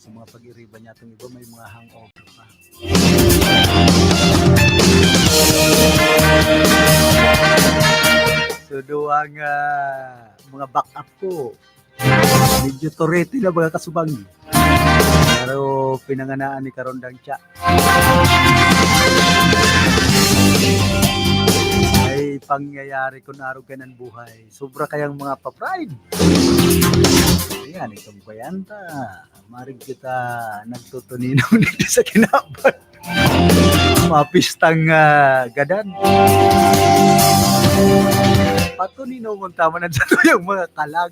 sa mga pag-iriba niya itong iba, may mga hangover pa. So doang mga backup ko, medyo torete na mga kasubang. Pero pinanganaan ni Karondang Tsa. Ay pangyayari kung araw ka ng buhay. Sobra kayang mga pa-pride. Ayan, itong bayanta. Marig kita nagtutuninaw dito sa kinaban. Mapistang gadan. Patuninaw mong tama na dito yung mga kalag.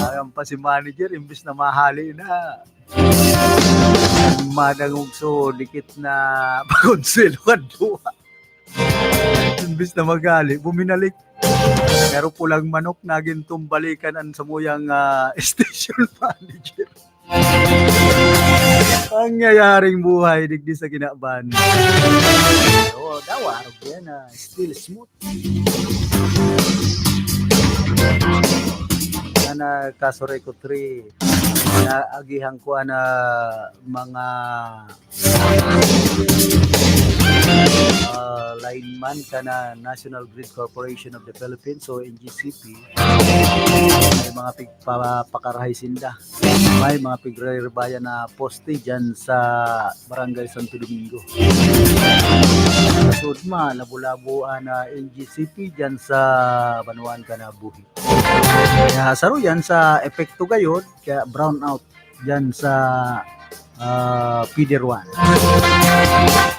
Ayan pa si manager, imbis na mahali na. Ang manangugso, dikit na pagkonselo ka duwa. Imbis na magali, buminalik. Pero pulang manok, naging tumbalikan ang samuyang station manager. Ang ngayaring buhay, digdi sa kinaban. Oo, daw, araw yan, still smooth. Na Kasorek ko 3 na agihan ko na mga lineman kana National Grid Corporation of the Philippines o NGCP. May mga pagpapakarahay sinda, may mga pigrerbaya na poste dyan sa Barangay Santo Domingo. Kasud ma labulabuan na NGCP dyan sa Banuan Kanabuhi. Kaya saro yan sa epekto gayon, kaya brown out dyan sa Feeder 1.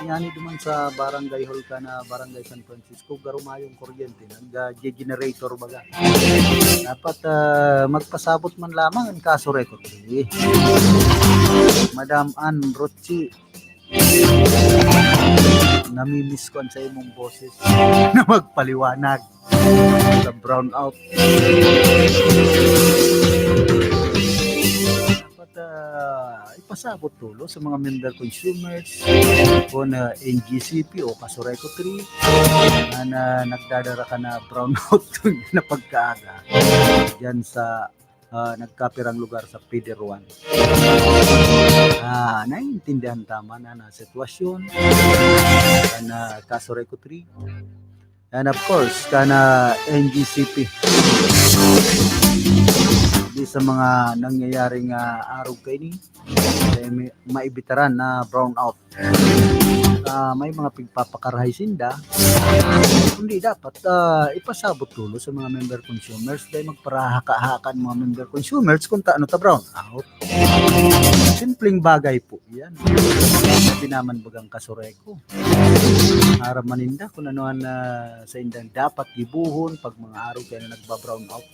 Yan duman sa Barangay Hall ka na Barangay San Francisco, garumayong kuryente, nag-generator baga. Dapat magpasabot man lamang ang kaso record. Madam Ann Rochi, namimiss ko sa imong boses na magpaliwanag sa brown out. Dapat ipasabot tulo sa mga member consumers o na NGCP o Kasoreko 3 na nagdadara ka na brown out na pagkaaga dyan sa nagkapirang lugar sa Feeder 1. Naiintindihan tama na sitwasyon na Kasoreko 3 and of course kana NGCP di sa mga nangyayaring araw kay ni maibitaran na brown out. May mga pagpapakarahay sinda, kundi dapat ipasabot tulo sa mga member consumers dahil magparahaka-hakan mga member consumers kung taano ta brown out. Simpleng bagay po yan. Sabi naman bagang Kasoreko, harap maninda kung anuhan sa indang dapat gibuhon pag mga araw kayo na nagba-brown out.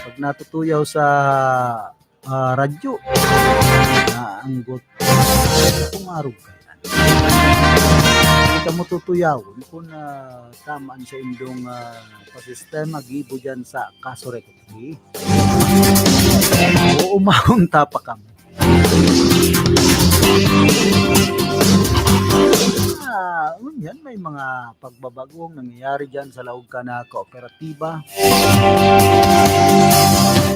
Pag natutuyaw sa radyo na anggot kung araw ka hindi ka mo tutuyawin kung tamaan sa indong pasistema gibo dyan sa Kasoreko 3 o umahon tapa kami. Yan, may mga pagbabagong nangyayari dyan sa laog ka na kooperatiba.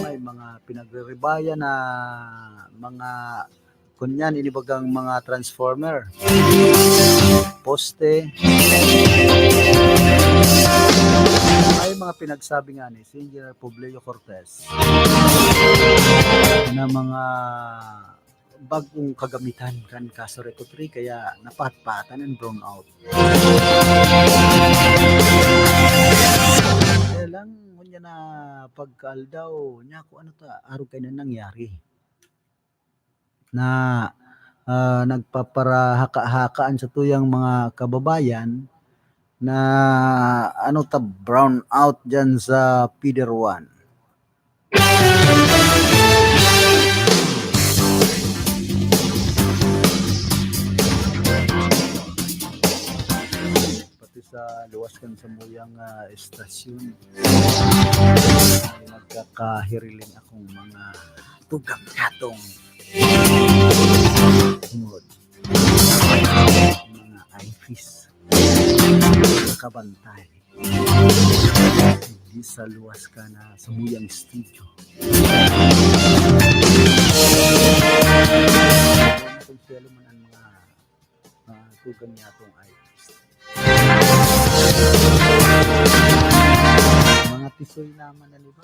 May mga pinagre-rebaya na mga kunyan inibagang mga transformer, poste. May mga pinagsabi nga ni si Engineer Publio Cortez na mga bagong kagamitan kan Kasoreko 3 kaya napatpatan ng brown out. Kaya lang kunya na pagkaldaw niya kung ano ta araw kayo na nangyari na nagpaparahaka-hakaan sa tuyang mga kababayan na ano ta brown out dyan sa Feeder 1. Pati sa luwas kan sa muyang estasyon ay nagkakahiriling akong mga tugang katong tungod mga eyepiece nakabantay di sa luwas ka na sa Muyang Studio. Kung sila man ang mga tugang niya itong artist. Mga tisoy naman na diba?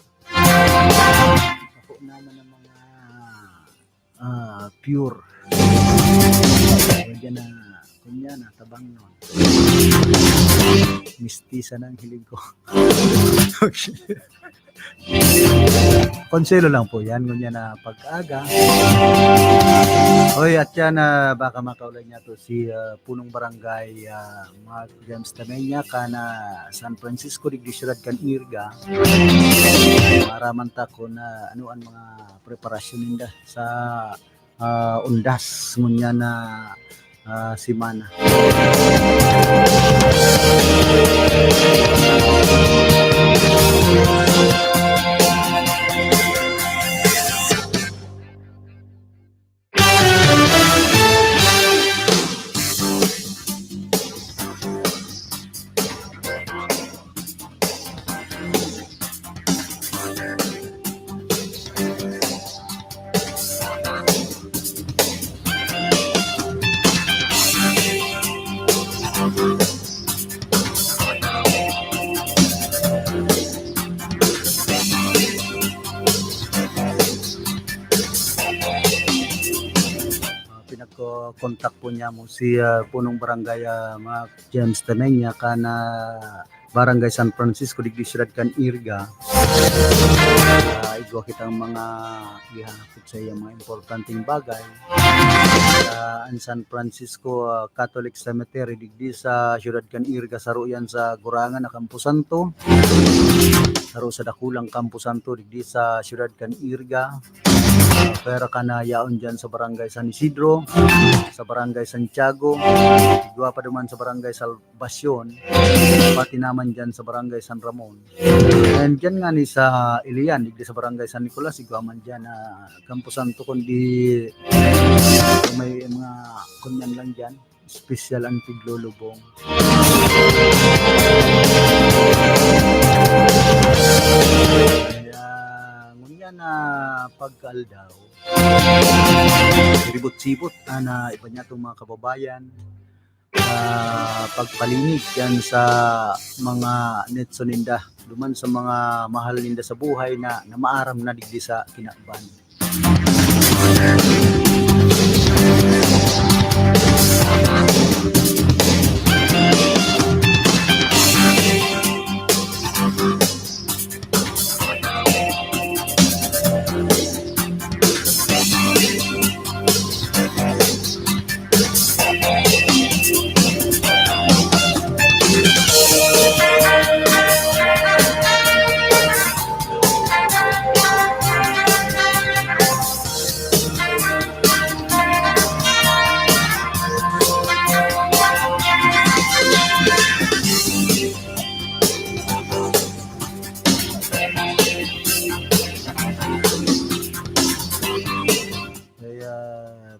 Ako naman ng mga pure. Kaya na kunya na tabang nun. Mistisa ng hilig ko. Konselo lang po yan, ngunya na pag-aga. Oy, at yan baka makaulan niya to si punong barangay Mark James Tamenya kana San Francisco de Ciudad kan Irga. Maraman ta ko na ano ang mga preparasyon ninda sa undas ngunya na simana. Pinagko-contact po niya mo si punong barangay Mark James Tamenya kana Barangay San Francisco de Ciudad kan Irga. Igwa kitang mga gihapot sa iya mga importanteng bagay. Ang San Francisco Catholic Cemetery digdi sa Ciudad kan Irga saro yan sa Gurangan na Campo Santo. Saro sa dakulang Campo Santo digdi sa Ciudad kan Irga. Pero kana yaon dyan sa Barangay San Isidro, sa Barangay Santiago, igwa pa duman sa Barangay Salvacion, pati naman dyan sa Barangay San Ramon. And dyan nga ni sa Ilian, digdi sa Barangay San Nicolas, igwa man dyan Campo Santo, kundi may mga kunyan lang dyan, special ang tiglulubong. Na pagkaldaw ribot-sibot na iba niya itong mga kababayan pagpalinig yan sa mga netso ninda duman sa mga mahal ninda sa buhay na maaram na digdi sa kinakban.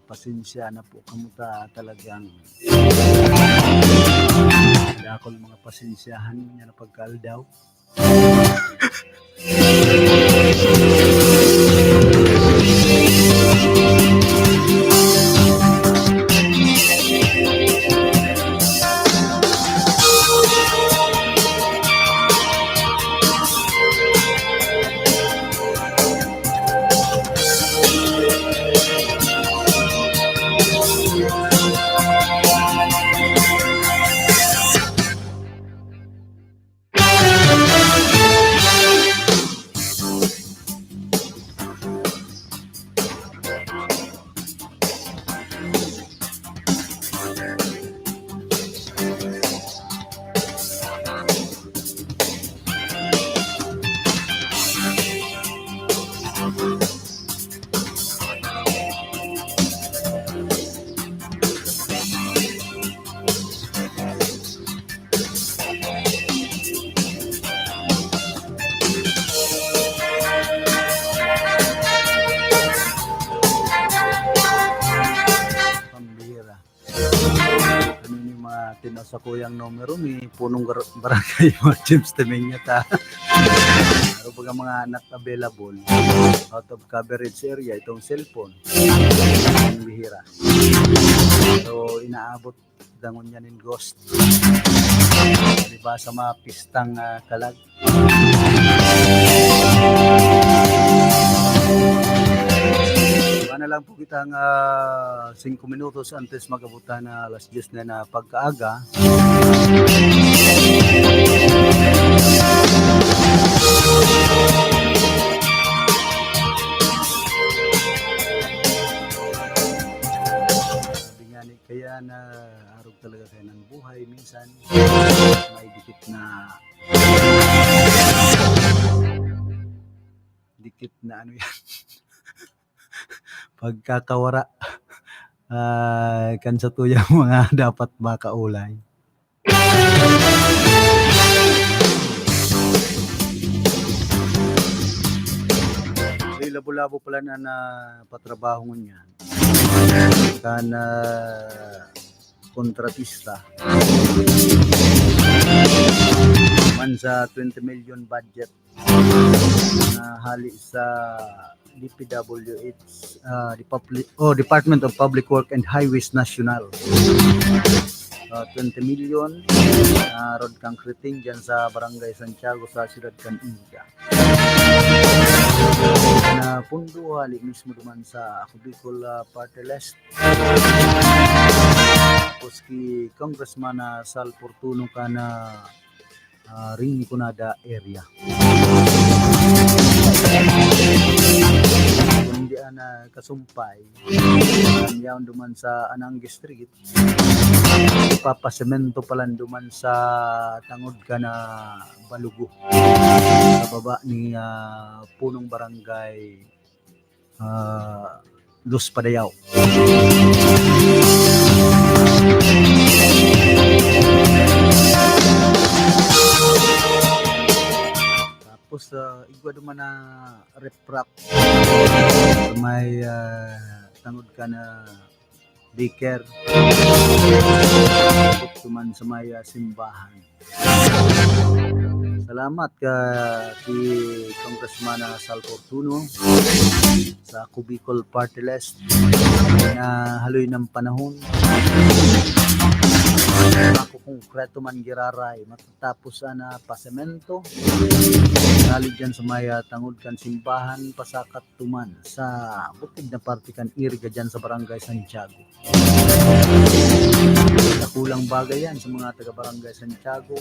Pasensya na po kamuta talagang dakol mga pasensyahan niya na pagkaldaw. Sa kuyang numero ni punong barangay Mark James Tamenya ta. Pero pag ang mga not available, out of coverage area, itong cellphone, ang bihira. So, inaabot dangon yan in ghost. Diba sa mga pistang kalag. Na lang po kitang 5 minutos antes magabutan na alas 10 na pagkaaga. Sabi nga ni kaya na arog talaga kayo ng buhay minsan may dikit na ano yan pagkakawara kan sa tuyang mga dapat makaulay. So, labo-labo pala na patrabaho niyan kan kontratista man sa 20 million budget na hali sa DPWH, Department of Public Work and Highways National. 20 million road concreting dyan sa Barangay Santiago sa Ciudad Caninga. Na pundo hali mismo duman sa Bicol Party List. Tapos ki Congressman Sal Fortuno ka na ring Kunada area. Hindi na kasumpay yaon duman sa Anangue Street ipapasemento palan duman sa tangod ka na Balugo sa baba ni punong barangay Luz Padayaw. Tapos igwa duman na reprap may tangod ka na daycare duman sa may simbahan. Salamat kay Congressman Sal Fortuno sa Bicol Party List na haloy ng panahon. Ako konkreto man giraray matatapos na pasemento nali dyan sa may tangod kan simbahan pasakat tuman sa bukid na parte kan irga dyan sa Barangay Santiago. Kulang bagay yan sa mga taga Barangay Santiago.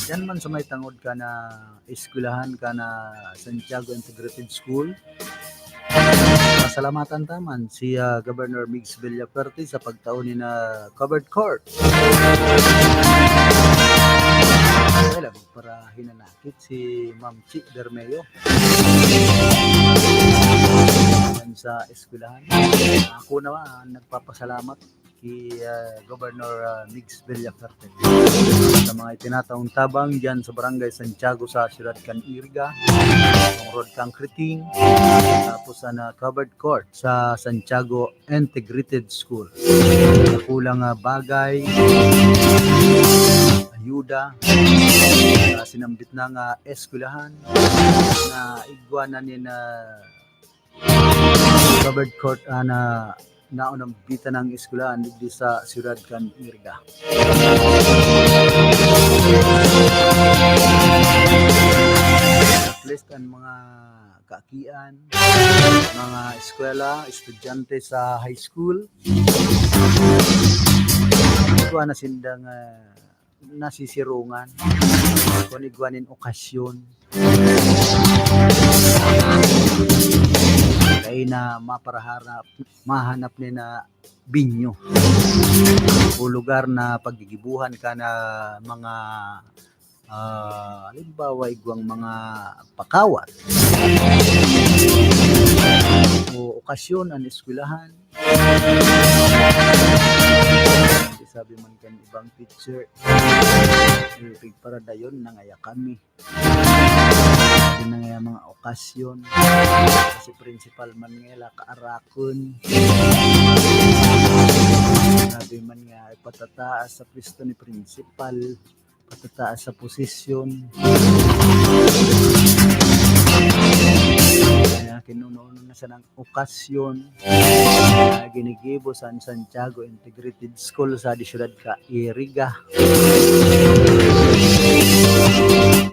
Dyan man sa may tangod ka na eskwelahan ka na Santiago Integrated School. Pasalamatan taman si Governor Migs Villaferte sa pagtaon ni na covered court. Wala para hinanakit si Ma'am Chi Bermeo sa eskwelahan. Ako naman nagpapasalamat kay Governor Migs Villaferte sa mga itinataong tabang dyan sa Barangay Santiago sa Ciudad Caninga, road concreting, tapos na covered court sa Santiago Integrated School. Kulang bagay, ayuda, sinambit na eskwelahan na igwanan ni na covered court na naunang bita ng eskwelahan dito sa Ciudad Caninga. At least ang mga kaakian, mga eskwela, estudyante sa high school, ito na sindang nasisirungan kung igwanin okasyon kaya na mahanap ni na binyo o lugar na paggigibuhan ka na mga halimbawa igwang mga pakawat o okasyon ang eskwelahan. Sabi man kan ibang teacher ipig para dayon nangaya kami nangaya mga okasyon kasi principal man nga kaarakon sabi man nga ipatataas sa pwesto ni principal patataas sa posisyon. Kaya kinununo na siya ng okasyon na ginigibo sa Santiago Integrated School sa Ciudad Iriga.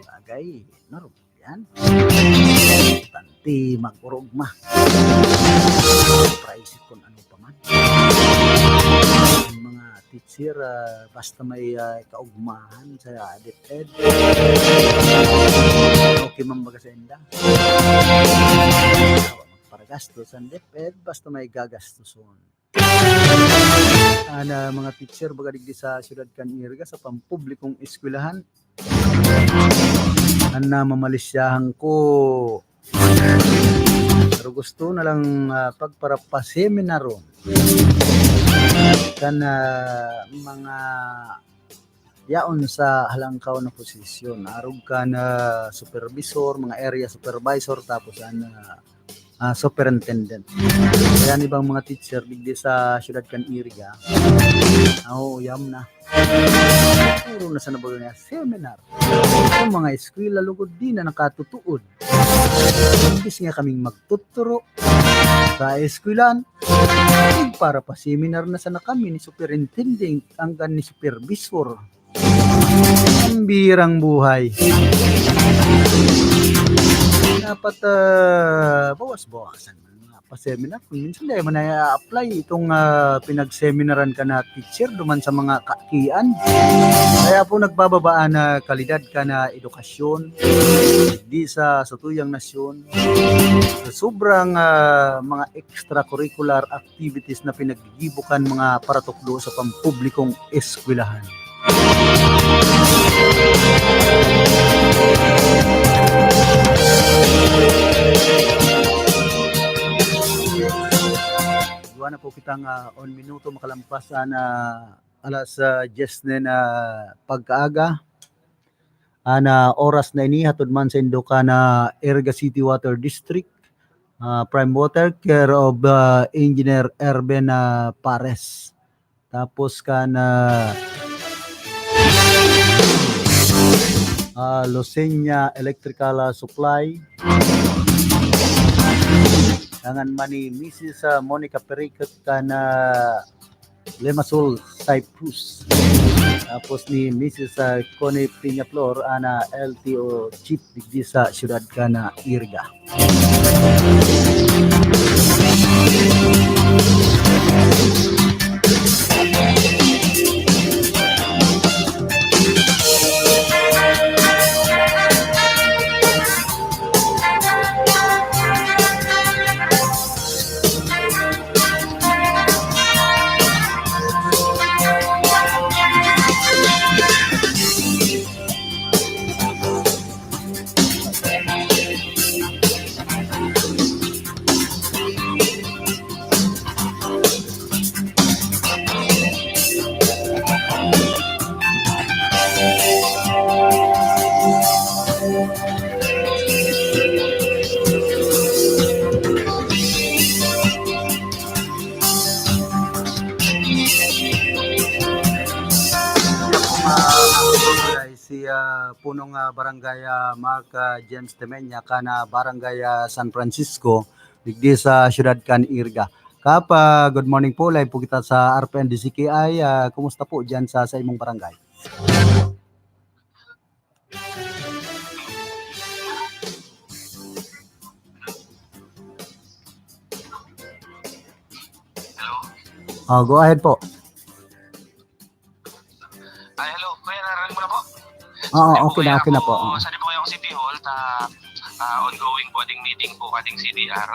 Bagay, normal yan. Tanti mag-urugma. Price kung ano pa man. Ang mga teacher, basta may kaugmahan sa DepEd. Okay man baga sa inda. Para gastos ang DepEd, basta may gagastuson. Mga teacher baga digdi sa Ciudad Iriga sa pampublikong eskwelahan. Mamalisyahan ko. Pero gusto na lang pagparapaseminaron kan mga yaon sa halangkaw na posisyon. Arog ka na supervisor, mga area supervisor, tapos superintendent. Kaya ibang mga teacher digdi sa Ciudad Iriga. Yam na. Puro na sa nabago niya seminar. Yung mga eskwela lugod din na nakatutuod. Imbis nga kaming magtuturo sa eskwelan, para pa seminar na sana kami ni superintendent hanggang ni supervisor. Ang birang buhay. Dapat bawas-bawasan pa-seminar. Kung minsan dahil man na-apply itong pinag-seminaran ka na teacher duman sa mga kakian. Kaya po nagbababaan na kalidad ka na edukasyon di sa tuyang nasyon. Sobrang mga extracurricular activities na pinaggigibukan mga paratukdo sa pampublikong eskwelahan. Na po kitang on minuto makalampas na alas 10 na pagkaaga oras na ini hatod man sa Indoka na Iriga City Water District Prime Water care of Engineer Erben Pares. Tapos Losenya Electrical Supply dangan mani Mrs. Monica Pericot Lemasol Cyprus. Tapos ni Mrs. Connie Piñaflor LTO Chief digdi sa Ciudad Iriga. Si punong barangay Mark James Temenya barangay San Francisco digdi sa Ciudad Iriga. Good morning po, live po kita sa RPN DCKI. Kumusta po diyan sa imong barangay? Hello. Go ahead po. Hello, kuya, nararamdaman mo na po? Okay na po. Saan po kayong City Hall ongoing po ading meeting po ading CDR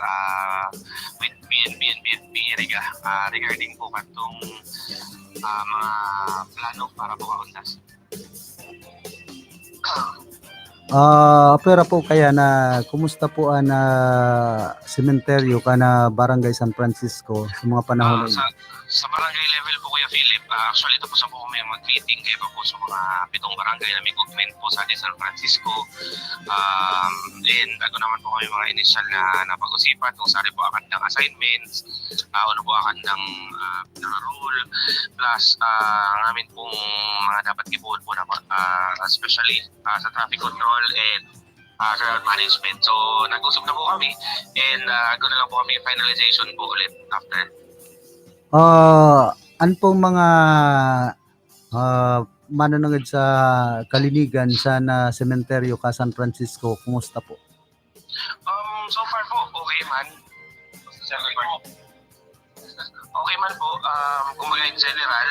with BNB and BNB Iriga regarding po katong mga plano para po kauntas. Pera po kaya na kumusta po ang sementeryo ka na Barangay San Francisco sa mga panahon na Sa ito? sa barangay level po Kuya Philip, actually tapos na po kami mag-meeting kaya pa po sa mga 7 barangay na may government po sa San Francisco. And ano naman po kami mga initial na napag-usipan kung saan po akan ng assignments, ano po akan ng rule, plus ang amin pong mga dapat ibuon po na especially sa traffic control and sa management. So nag-usap na po kami and gano'n lang po kami finalization po ulit after. Ano pong mga manunungod sa kalinigan sa na sementeryo ka San Francisco, kumusta po? So far po, okay man. Okay man po, kumbaga in general,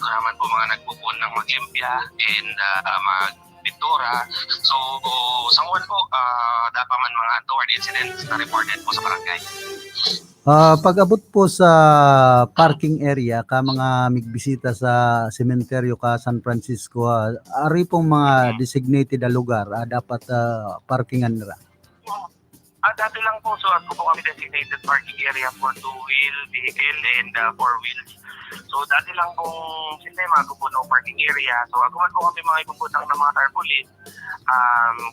ako naman po mga nagpupun ng maglimpya and magpintura. So, sangwan po, dapat man mga toward incidents na reported po sa barangay. Pag-abot po sa parking area ka mga migbisita sa sementeryo ka San Francisco, ari pong mga designated na lugar dapat parkingan nila. Dati lang po, so ako po kami designated parking area for two-wheel vehicle and four wheels. So dati lang pong sistema, ako po no parking area. So ako man po kami mga ibubutang ng mga tarpaulin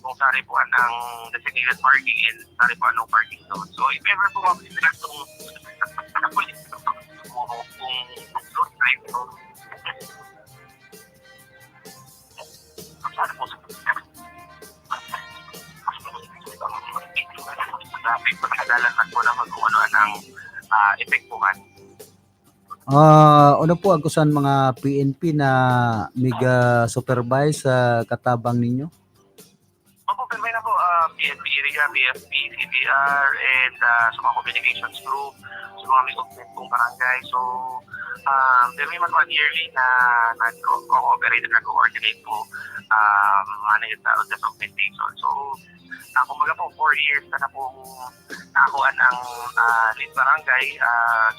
kung sari po ang designated parking and sari po anong parking zone. So if ever po mabisila itong tarpaulin, kung road drive, so sari po sa traffic, pagkadalan po na mag-uano ang epektuhan. Ano po agusan mga PNP na miga supervise sa katabang ninyo? Opo, pero may na po, PNP, IRIGA, BFP, CBR, and sa mga communications group, sa mga may government pong barangay. So, there may man yearly na nag-cooperate at nag-coordinate po manage sa documentation. So, kumbaga po, 4 years na po nakakuan ang lead barangay,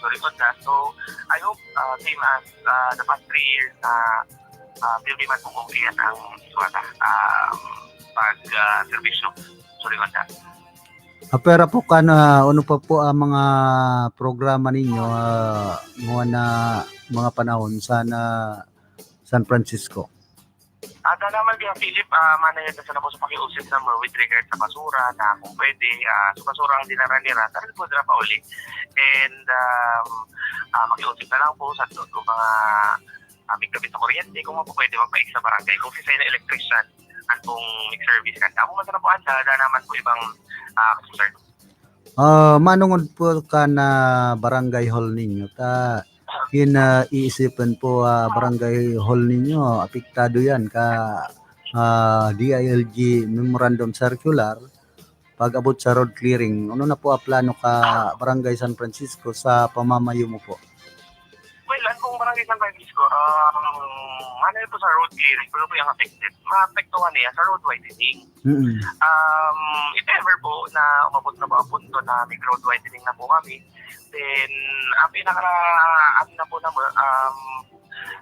Choriconda. So, I hope same as the past 3 years na hindi man po kumpiyan ang pag-servisyo Choriconda. Pero po kana ano pa po ang mga programa ninyo na mga panahon sana San Francisco? Naman kaya Philip, manayad na sana po sa pakiusip number with regard sa basura na kung pwede, sa basura ang dinara-nira, talagang po dira pa uli. And makiusip na lang po sa mga aming gabi sa kuryente, kung po pwede magpaik sa barangay. Kung sisay na electrician at kung service ka. Tamo man na po anda, naman po ibang concern. Manungod po ka na barangay hall ninyo ta iisipan po barangay hall ninyo apektado yan ka DILG memorandum circular pag abot sa road clearing. Ano na po plano ka barangay San Francisco sa pamamayo mo po? Well, kung barangay San Francisco, ano po sa road clearing, pero po yung affected, maapektuhan niya sa road widening. Mm-hmm. If ever po na umabot na po ang punto na may road widening na po kami, then ang na po naman,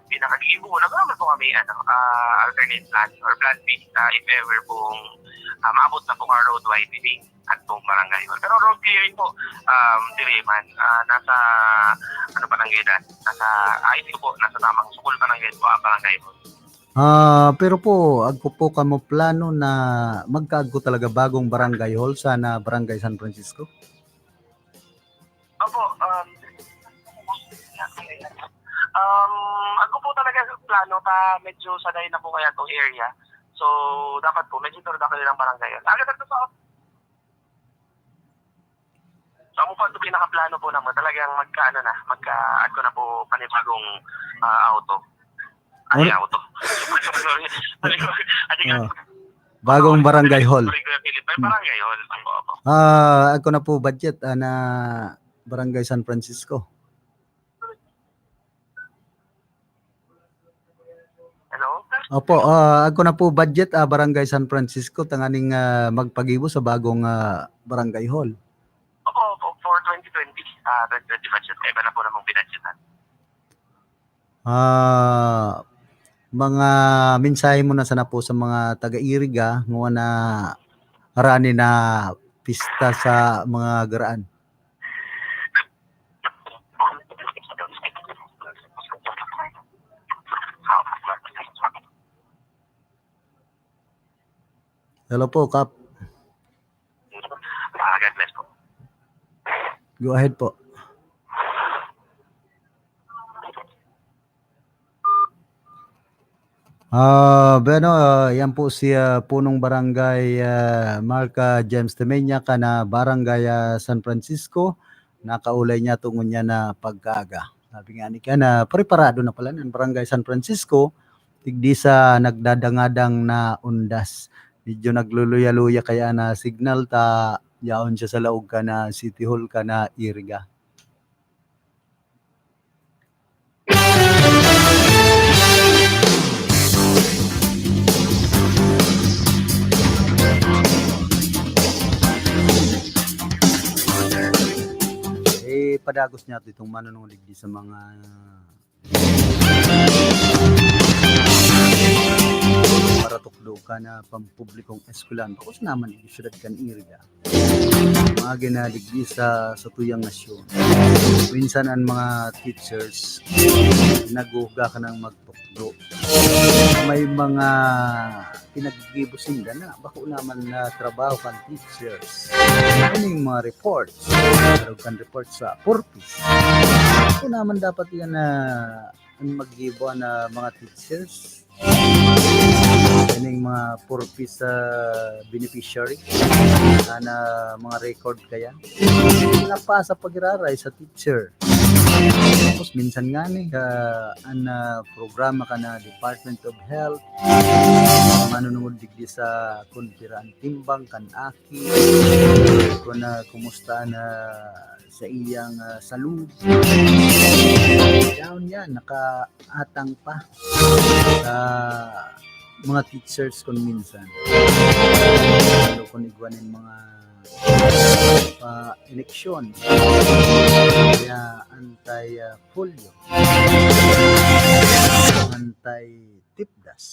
pinaka-gibo na naman po kami alternate plan or plan B if ever pong maabot na po ang road widening at pong barangay. Pero road clearing po, diriman, nasa barangay na, nasa IC po, nasa tamang sukul barangay po ang barangay po. Pero po, agko po kamo plano na magkaagko talaga bagong barangay hall sa na barangay San Francisco? Opo, ako po talaga plano medyo sanay na po kaya itong area. So, dapat po, medyo turo na kayo ng barangay. Agad ito sa So, mo po ito pinaka-plano po naman. Talagang magka-add ko na po panibagong auto. Auto. Bagong barangay hall. Barangay hall. Opo. Ako na po budget na barangay San Francisco. Hello? Opo, ako na po budget barangay San Francisco tanganing magpagibo sa bagong barangay hall. Opo, for 2020 budget. Kaya ba na po namang binadgetan? mga mensahe mo na sana po sa mga taga-Iriga nga na arani na pista sa mga garaan. Hello po, Kap. God bless po. Go ahead po. Yan po si punong barangay Marca James Temenya kana barangay San Francisco. Nakaulay niya tungon niya na pagkaaga. Sabi nga ni na preparado na pala ng barangay San Francisco tigdi sa nagdadangadang na undas. Medyo nagluluya-luya kaya na signal ta yaon siya sa laog ka na City Hall ka na Iriga. Padagos niya itong manununglig di sa mga para tukdo ka na pampublikong eskwelahan. Bakos naman di syudad kan Iriga. Mga ginaligdi sa tuyang nasyon. Minsan ang mga teachers naguga ka ng magtukdo. May mga pinaggibusin ka na. Bako naman na trabaho kan teachers. Ano yung mga reports? Meron kan reports sa purpose. Bako naman dapat yan na maggibo na mga teachers. Yan yung mga purpose beneficiary na mga record kaya. Wala pa sa pag-iraray sa teacher. Tapos minsan nga ang programa ka na Department of Health, manunungod digdi sa kuntiraan timbang kan aki, kung kumusta na sa iyang salud. Yan, nakaatang pa sa mga teachers kung minsan. Lalo kung igwanin mga eleksyon. Kaya anti-polio. Anti-tipdas.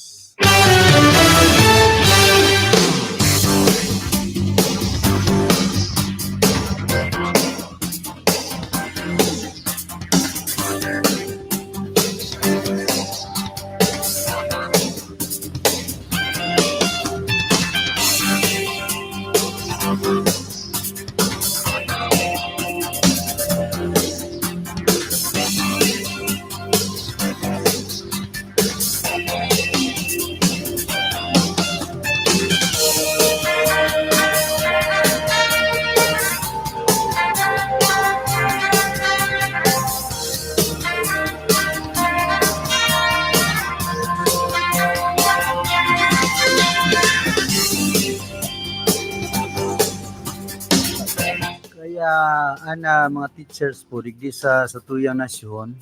Mga teachers po digdi sa tuyang nasyon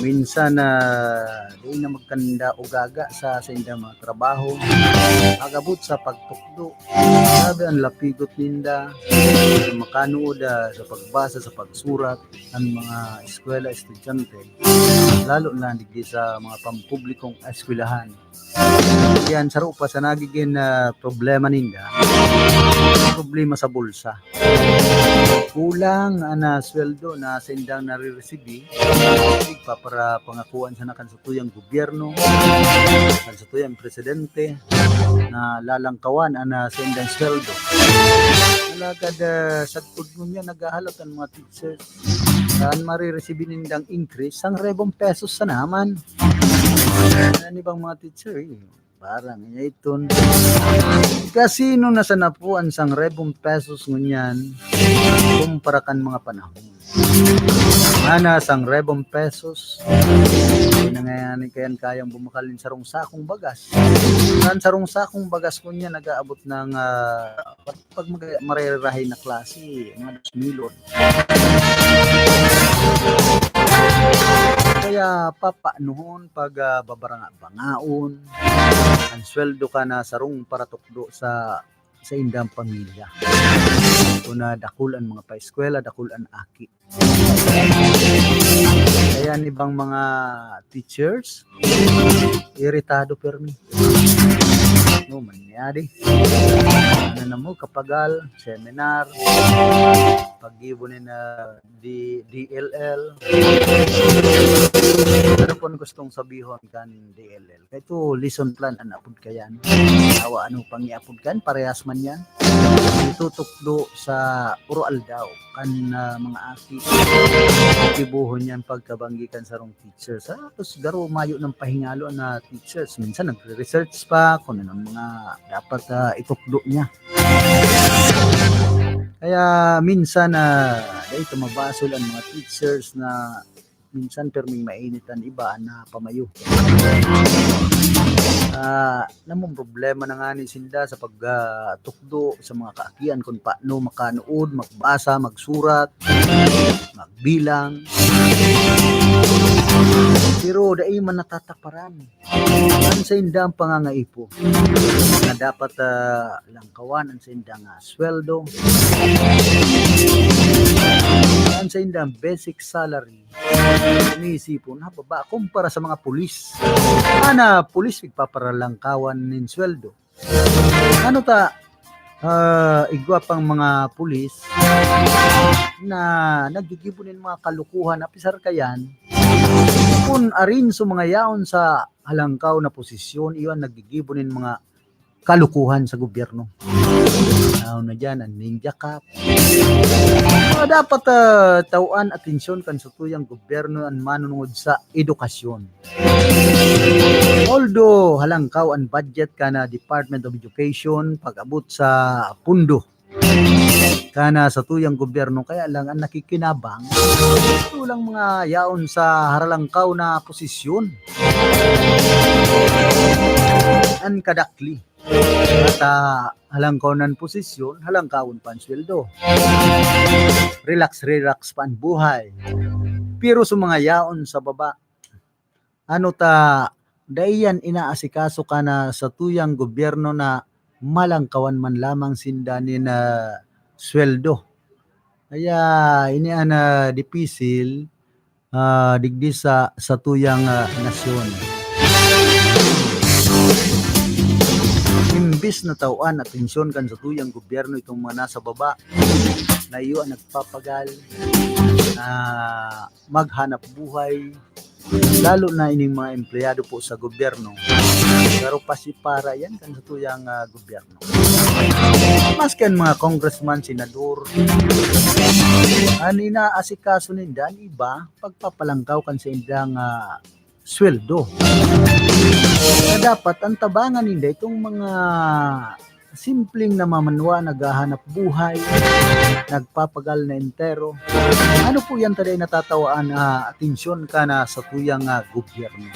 minsan di na magkanda o gaga sa indang mga trabaho agabot sa pagtukdo sabi ang lapigot ninda makanood sa pagbasa sa pagsurat ang mga eskwela estudyante lalo na digdi sa mga pampublikong eskwelahan yan saro pa sa nagiging problema ninda problema sa bulsa kulang na sweldo na sa indang nare-receive para pangakuan sa nakan sa tuyang gobyerno kan sa tuyang presidente na lalangkawan na sa indang sweldo alagad sagpud niya nagahalot ang mga teachers saan mare-receive nindang increase sang 2 pesos sa naman ano bang mga teacher parang iton kasino na sa napuan sang 2 pesos ngunyan kumpara kan mga panahon ana sang 2 pesos nangyayari kayan kayang bumakalin sarong sakong bagas kan sarong sakong bagas kunya nagaabot ng pag marerahay na klase mga 2,000 kaya papaanoon pag babaranga-bangaon ang sweldo ka na sarong para tukdo sa indang pamilya kung dakulan mga paeskwela dakulan aki Kaya ibang mga teachers, iritado permi. No, manyari. Ano na mo, kapagal, seminar, pag-ibunin na DLL. Ano po gustong sabihon kan DLL? Kaya ito, lesson plan, anapod kayan. Awa, ano pang iapod kan, parehas man yan. Itutukdo sa oral daw kan mga aki ibuhon yan pagkabanggikan sa rong teachers. Tapos garo mayo ng pahingalo na teachers. Minsan nagre-research pa kung anong mga dapat itukdo niya. Kaya minsan dahil mabasol ang mga teachers na minsan perming mainitan iba na pamayo. Namong problema na nga ni Sinda sa pagtukdo sa mga kaakian kung paano makanood, magbasa, magsurat, magbilang. Pero dahil man natataparan. Ang sa Inda ang pangangaipo na dapat langkawan ang sa Inda nga sweldo. Ang sa Inda ang basic salary. Inisipon na baba kumpara sa mga pulis. Pulis ipaparalankawan nin sweldo. Ano ta igwa pang mga pulis na nagigibunin mga kalukuhan apisar kayan kung arin so mga yaon sa halangkaw na posisyon iyon nagigibunin mga kalukuhan sa gobyerno. Na dyan ang ninja cup. Dapat tauan atensyon kan sa tuyang gobyerno ang manunungod sa edukasyon. Although halangkaw ang budget kana Department of Education pag-abot sa pundo kana sa tuyang gobyerno, kaya lang ang nakikinabang ito lang mga yaon sa haralangkaw na posisyon ang kadakli at halangkaw nan posisyon halangkawon pa ang sweldo, relax pa ang buhay. Pero sa mga yaon sa baba dayan inaasikaso ka na sa tuyang gobyerno na malangkawan man lamang sindanin na sweldo. Kaya ini dipisil digdi sa tuyang nasyon. Imbis na tauan atensyon kan sa tuyang gobyerno itong mga nasa baba na iyo ang nagpapagal maghanap buhay, lalo na ining mga empleyado po sa gobyerno. Pero pasipara yan kan sa tuyang gobyerno. Maskan mga congressman, senador, anina asikaso ninda ang iba pagpapalangkaw kan sa indang sweldo. Na dapat ang tabangan ninda itong mga simpleng namamanwa, naghahanap buhay, nagpapagal na entero. Ano po yan taday natatawaan atensyon ka na sa tuyang gobyerno.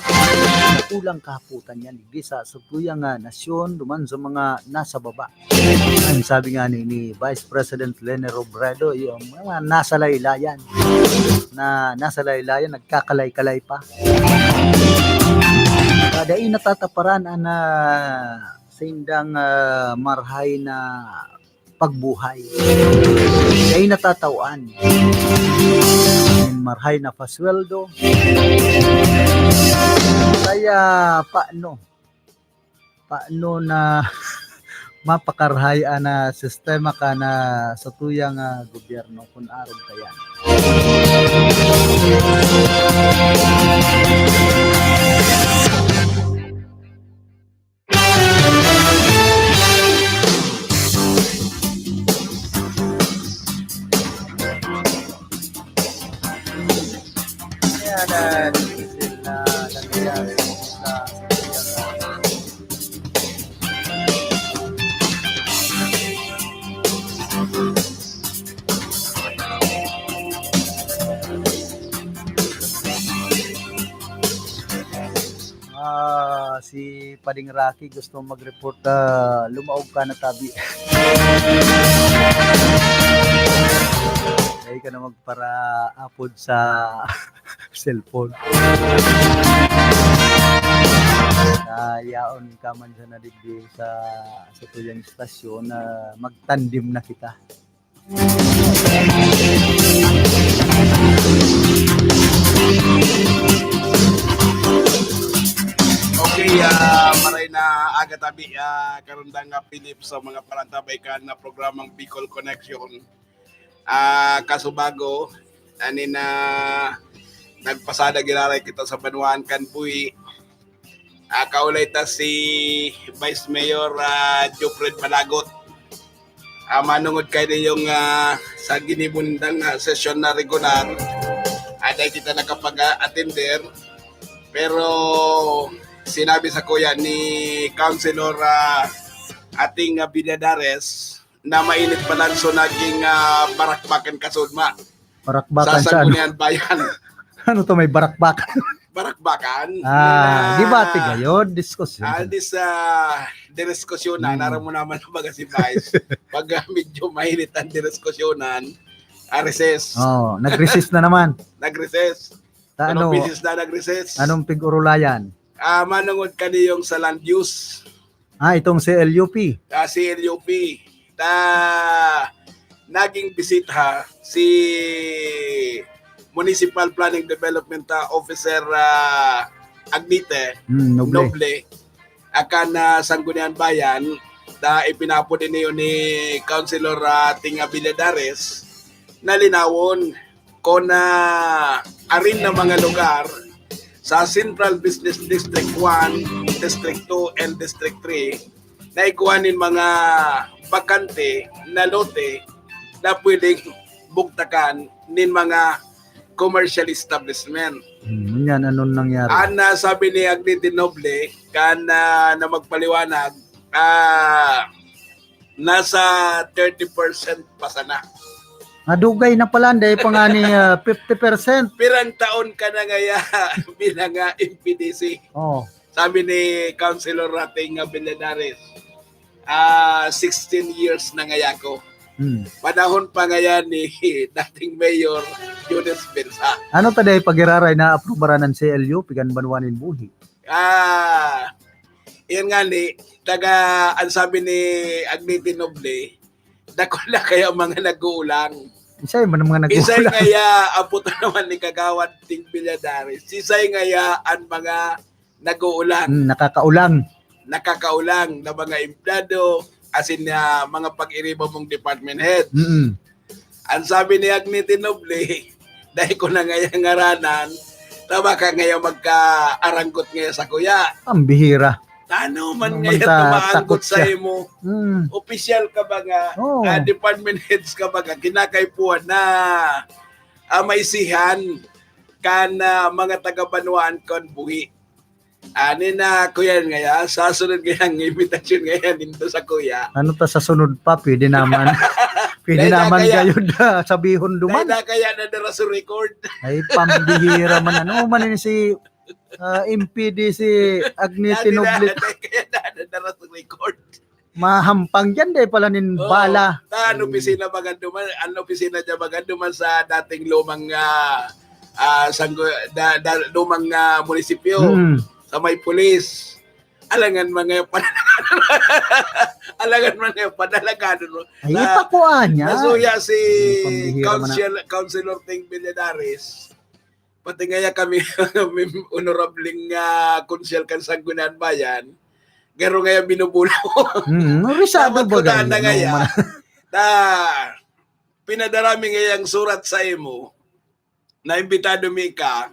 Nakulang kahaputan yan sa tuyang nasyon duman sa mga nasa baba. Ang sabi nga ni Vice President Leni Robredo, yung mga nasa laylayan nagkakalay-kalay pa. Dahil natataparan sa indang marhay na pagbuhay. Dahil natatawaan. Marhay na pasweldo. Kaya paano na mapakarhay na sistema ka na sa tuyang gobyerno kung aron kaya. Na diesel na nangyayari sa si Pading Rocky gusto mag-report lumaog ka na tabi. Ay ka na magpara upload sa cellphone. Yaon ka man sa nadigdi sa tuyang istasyon na magtandim na kita. Okay, maray na aga tabi karundang nga Philip sa mga parantabay kan na programang Bicol Connection. Kasubago, ani na nagpasada ginaray kita sa Banuan kan Puy. Kaulay ta si Vice Mayor Jofred Malagot. Manungod kayo yung sa ginibundang session na regular. Dahil kita nakapag-attender. Pero sinabi sa kuya ni Councilor ating Villadares na mainit palanso naging barakbakan kasudma. Barakbakan sa sa ano? Sangguniang Bayan. Ano to, may barakbakan? Barakbakan. Debate kayo, diskusyon. Diskusyunan, nara mo naman na baga si Vice. Pag medyo mainit ang diskusyunan, recess. Oh, nag-resist na naman. Nag-recess. Ano, Bisis na nag-recess. anong pig-urulayan? Manungod ka niyong sa land use. Itong si LUP. Si LUP. Naging bisita si Municipal Planning Development Officer Agnite Noble akan Sangguniang Bayan na ipinapo din niyo ni Councilor Tinga Villadares na linawon kung arin na mga lugar sa Central Business District 1, District 2, and District 3 na ikuhanin mga bakante na lote na pwedeng bugtakan nin mga commercial establishment. Yan, anong nangyari? Sabi ni Agnete Noble na magpaliwanag, nasa 30% pa sana. Dugay na pala, dahil pa nga ni 50%. Pirang taon ka na ngaya bilang MPDC. Oh. Sabi ni Councilor Rating Villadares, 16 years na ngaya ko. Panahon pa ngayon ni dating Mayor Jones Bensa. Ano taday pagiraray na aprobaran ng CLU pigan Banuanin Buhi? Yan nga ni ang sabi ni Agnete Noble, dakula kaya mga nag-uulang. Isa'y man mga nag-uulang. Isa'y ngaya aputo naman ni Kagawad Ting Villadares. Isa'y ngaya ang mga nag-uulang. Nakakaulang na mga empleyado, asin na mga pag-iriba mong department heads. Ang sabi ni Agnete Noble, dahil ko na ngayang ngaranan, tama ka ngayon magka-aranggot ngayon sa kuya. Ang bihira. Ano man ngayon tumaanggot sa imo? Official ka ba nga? Department heads ka ba nga? Kinakaipuan na maisihan ka na mga taga-Banuan kon buhi. Na kuya ngaya, sa sunod ngayang invitation ngayon dito sa kuya. Ano ta sa sunod pa, pwede naman. Pwede naman kayo sabihon duman. Dahil kaya na dara sa record. Ay, pambihira man. Ano man ni si MPD si Agnete Noble. Kaya na dara sa record. Mahampang dyan dahil pala nin bala. Ano opisina baganduman? Ano opisina dyan baganduman sa dating lumang lumang munisipyo? Sa may pulis. Alangan mga padalagan mo. Ay, ipakuan niya. Nasuya si Councilor Ting Villadares. Pati ngaya kami honorabling konsyel kan Sangguniang Bayan. Garo ngaya binubulo. Risado ba ganyan? Na ngaya. Pinadarami ngayang surat sa imo na imbitado mi ka.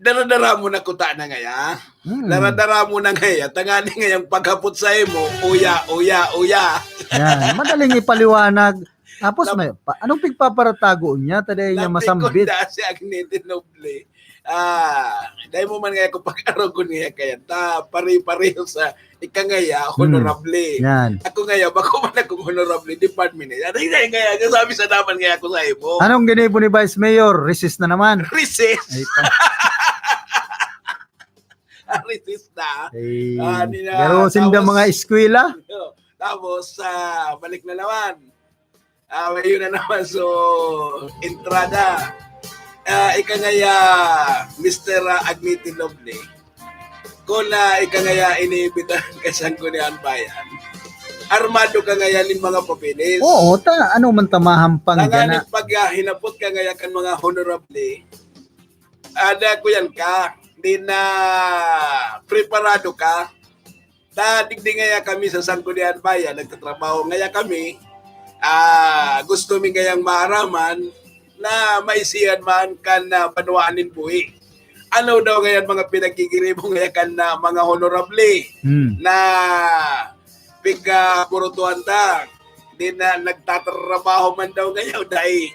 Daradara mo na kuta na ngaya. Daradara mo na ngaya. Tangani ngayang paghapot sa imo. Uya. Yan. Madaling ipaliwanag. Tapos may, anong pigpaparatago niya? Taday niya masambit. Napikunda si Agnete Noble. Dahil mo man ngaya kung pag-aragon ngaya kaya. Pari-pareho sa ikangaya, honorable. Yan. Ako ngaya, bako man akong honorable department. Ngaya, sabi sa naman ngaya ako sa imo. Anong ginibo ni Vice Mayor? Resist na naman. Resist. Resist na. Pero sinda mga eskwela. Tapos, balik na naman. Yun na naman. So, entrada. Ikangaya, Mr. Agnete Noble. Kung ikangaya iniibitan ka sa Sangguniang Bayan, armado ka ngaya ng mga papilis. Oo, ano man tamahampang dyan na. Pag hinapot ka ngaya kan mga honorable, Ada ko yan ka. Di na preparado ka. Digdi ngaya kami sa Sangguniang Bayan, nagtatrabaho ngaya kami. Gusto mi ngayang maaraman na maisiyan man kan na panuanin buhi. Ano daw ngayon mga pinagkikirimo ngayon kan na mga honorable na pagkapurutuan ta. Di na nagtatrabaho man daw ngayon dahil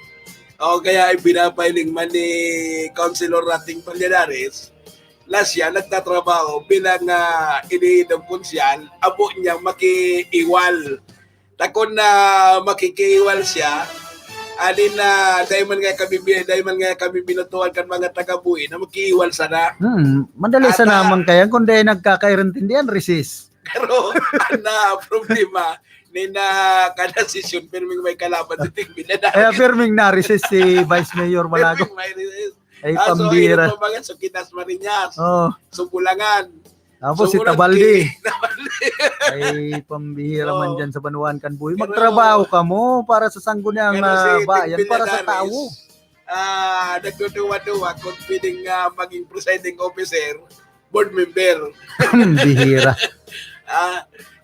o kaya ay pinapailing man ni Councilor Rating Valladares na siya nagtatrabaho bilang iniidong konsyal, abo niya makiiwal. Takon na makikiiwal siya, alin na dahil man nga kami binutuan kan mga taga-buhi na makiiwal sana. Madali sa naman kaya kung dahil nagkakairintindihan, resist. Pero na problema, ni na kada session pirming may kalaban sa ting Valladares. Kaya firming na-resist si Vice Mayor Malago. Ay, pambira. So, Kitas Mariñas. Oh. Sumbulangan. Tapos si Tabaldi. Ay, pambira man dyan sa Banuan Kanbuhi. Magtrabaho ka mo para sa Sangguniang Bayan, para sa tao. Nagduduwa-duwa kung pwedeng maging presiding officer, board member. Bihira.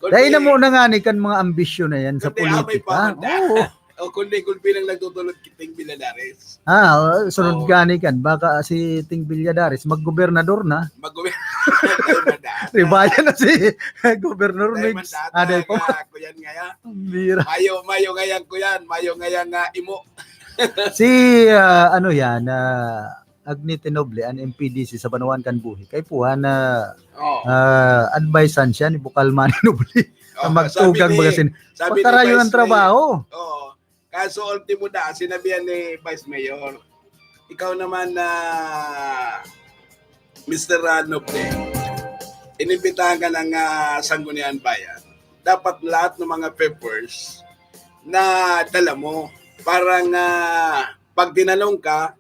Dahil na muna nga ni kan mga ambisyon na yan sa politika. O kundi bilang nagtutulog kiting Valladares. Sunod gani kan. Baka si Ting Valladares mag-gobernador na. Mag-gobernador. Ribayan na si Governor Mix. Dahil po. Kuyan ngaya. Bihira. Mayo ngayan kuyan. Mayo ngayan imo. Si ano yan, Agnite Noble, an MPDC sa Banuan Kanbuhi. Kay puha na advisean siya ni Bukalman Noble. Magtugang bagasin. Pagkarayo ng trabaho. Kaso ultimo na, sinabihan ni Vice Mayor, ikaw naman na Mr. Noble, inimbitahan ka ng Sangguniang Bayan. Dapat lahat ng mga papers na dala mo, parang pag tinanong ka,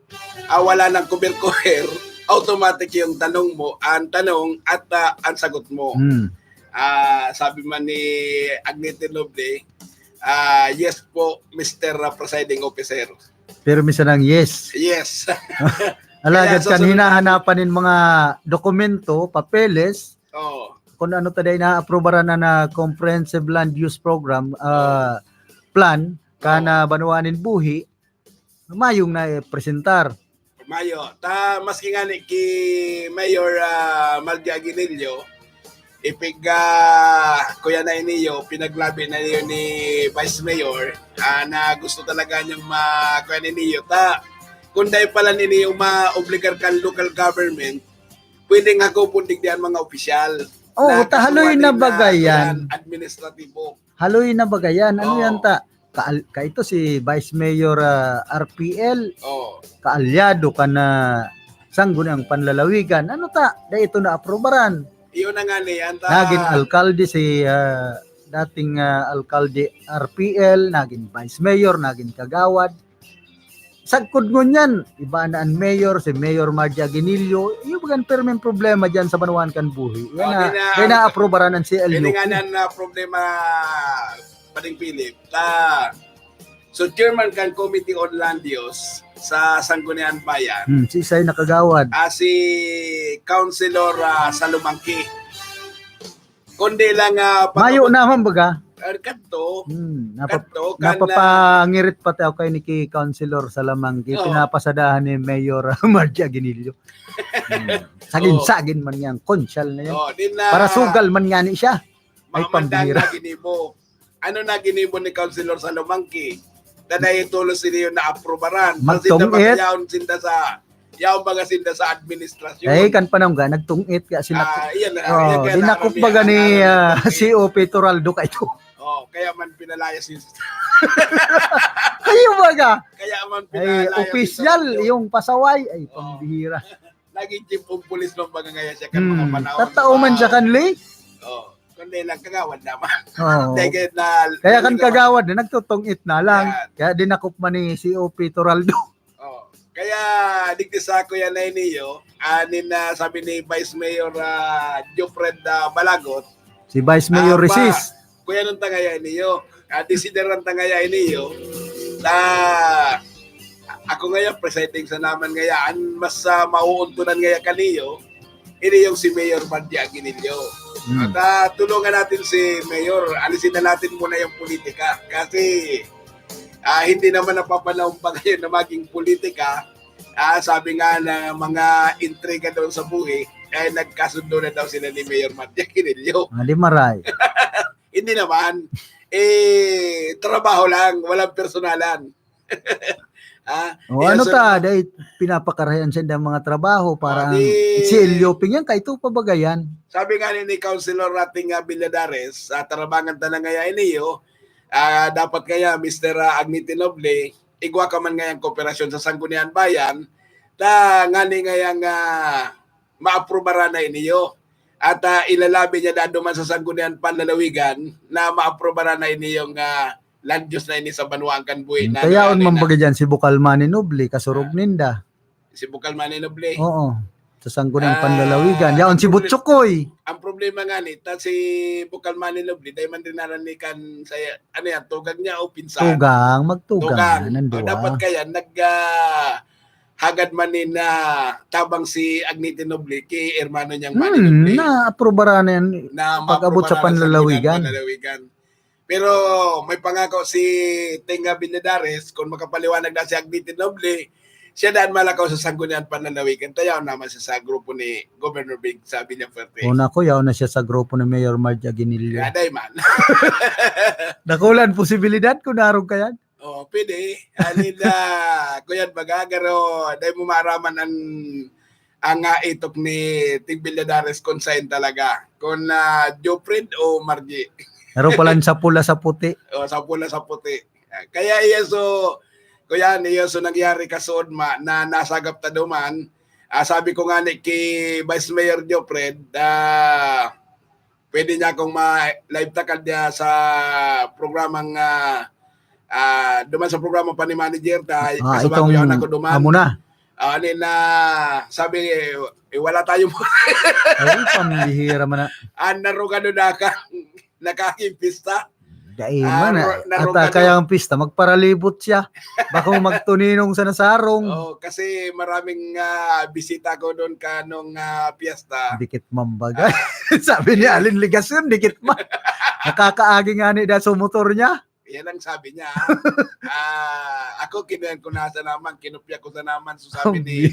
wala ng kuber-kuber, automatic yung tanong mo, ang tanong at ang sagot mo. Sabi man ni Agnete Noble, yes po, Mr. Presiding Officer. Pero misa ng yes. Yes. Alagad kan hinahanapan ng mga dokumento, papeles, kung ano taday na-aprobaran na Comprehensive Land Use Program plan, kana Banuanin Buhi, mayong na-presentar. Mayo. Maski nga ni ki Mayor Marja Aguinillo, kuya na iniyo, pinaglabi na niyo ni Vice Mayor na gusto talaga niyang kuya na iniyo. Kung dahil pala niyo ma-obligar kan local government, pwedeng ako pundig diyan mga opisyal. Haloy na bagayan. Administratibo. Haloy na bagayan. Ano yan ta? Ito si Vice Mayor RPL. Kaalyado ka na Sangguniang Panlalawigan. Ano ta? Dahil ito na aprobaran. Iyon na nga niyan. Naging alkalde si dating alkalde RPL, naging vice mayor, naging kagawad. Sagkod mo niyan, iba na ang mayor, si Mayor Marja Aguinillo, yung bagan permen problema dyan sa Banuan Kanbuhi. Yan kaya na-aprobaran ng CLU. Hindi nga na problema, Pading Philip. So, chairman kan Committee on Land Use sa Sangguniang Bayan. Si Isay nakagawad. Si Councilor Salumangki. Kundi lang Mayo naman baga. Kadto. Napapangirit pa tayo kay Niki Councilor Salumangki. Pinapasadahan ni Mayor Marja Aguinillo. Sagin-sagin man yan. Konsyal na yan. Para sugal man yan siya. Ay pambira. Ano na ginibo ni Councilor Salumangki? Dahil tulos sila yung na-aprobaran. Magtungit. Yaw baga sinda sa administrasyon. Kan panang ga, nagtungit ka sila. Dinakop baga ni COP Toraldo ka ito. Kaya man pinalayas niya. Kayo baga? Kaya man pinalayas. Official, yung pasaway. Ay, pambihira. Naging chief of police lang baga ngayon siya kan mga panahon. Tatao man siya kanli? Kundi lang kagawad naman. Kaya kan kagawad na nagtutungit na lang. Kaya dinakop man ni COP Toraldo. Kaya digdisa ko yan na iniyo. Na sabi ni Vice Mayor Jofred Balagot. Si Vice Mayor Resist. Kuya nung tangaya iniyo. Desideran tangaya iniyo. Ako ako ngayon, presiding sa naman ngayaan, mas mauuntunan ngayon kaniyo, ini yung si Mayor Mandy Aguinaldo. At tulungan natin si Mayor, alisin na natin muna yung politika. Kasi hindi naman napapanahon pa ngayon na maging politika. Sabi nga na mga intriga doon sa buhay, ay nagkasundo na daw sila ni Mayor Mandy Aguinaldo. Di maray. Hindi naman. Trabaho lang, walang personalan. Ano dahil pinapakarayan siya ng mga trabaho para si Elioping yan, kahit ito pabagayan. Sabi nga ni Councilor Rating Villadares, tarabangan talaga ngayon niyo, dapat kaya Mr. Agnite Noble, igwa ka man ngayang kooperasyon sa Sangguniang Bayan, na ngani ngayang maaprobara na iniyo. At ilalabi niya dado man sa Sangguniang Panlalawigan na maaprobara na iniyong land use na ini sa Banuang Kanbuhi. Kaya man baga dyan si Bukalmani Noble, kasurog ninda. Si Bukalmani Noble. Oo. Sa Sangguniang Panlalawigan. Yaon si Butsukoy. Ang problema nga nita, si Bukalmani Noble, dahil man din naranikan sa, tugag niya o pinsan. Magtugang. Dapat kaya, hagad man ni na tabang si Agnite Noble kay hermano niyang Manny Noble. Na-aprobara na yan pag-abot sa Panlalawigan. Pero may pangako si Tenga Villadares, kung makapaliwanag na si Agnite Noble, siya daan malakaw sa Sangguniang Panlalawigan. Tayaw naman siya sa grupo ni Governor Big sa Villafuerte. Una ko, yaw na siya sa grupo ni Mayor Mandy Aguinaldo. Kaday man. Nakulan posibilidad kung narong kayan? Pwede. Anida, kuyan bagagaro, dahil mo maraman ang itok ni Ting Villadares consign talaga. Kung Jopred o Margie. Naroon pala sa pula sa puti. Sa pula sa puti. Kaya iyaso, kuyan, iyaso nangyari kasood na nasagap ta duman. Sabi ko nga ni kay Vice Mayor Jopred, pwede niya akong ma-live takad niya sa programang duman sa programa pa ni manager itong ako duman. Amo na. Sabi wala tayo mo. Ay, pambihira man na. Narugano na ka nakakimpista. Dahil man at kaya ang pista magparalibot siya. Baka magtuninong sa nasarong. Kasi maraming bisita ko doon kanong piyesta. Dikit mambaga. Sabi ni Alin Ligasyon, dikit man. Nakakaagi nga ni sa motor niya. Yan ang sabi niya. Ako kinuyan ko na sa naman, kinupya ko sa naman. So sabi ni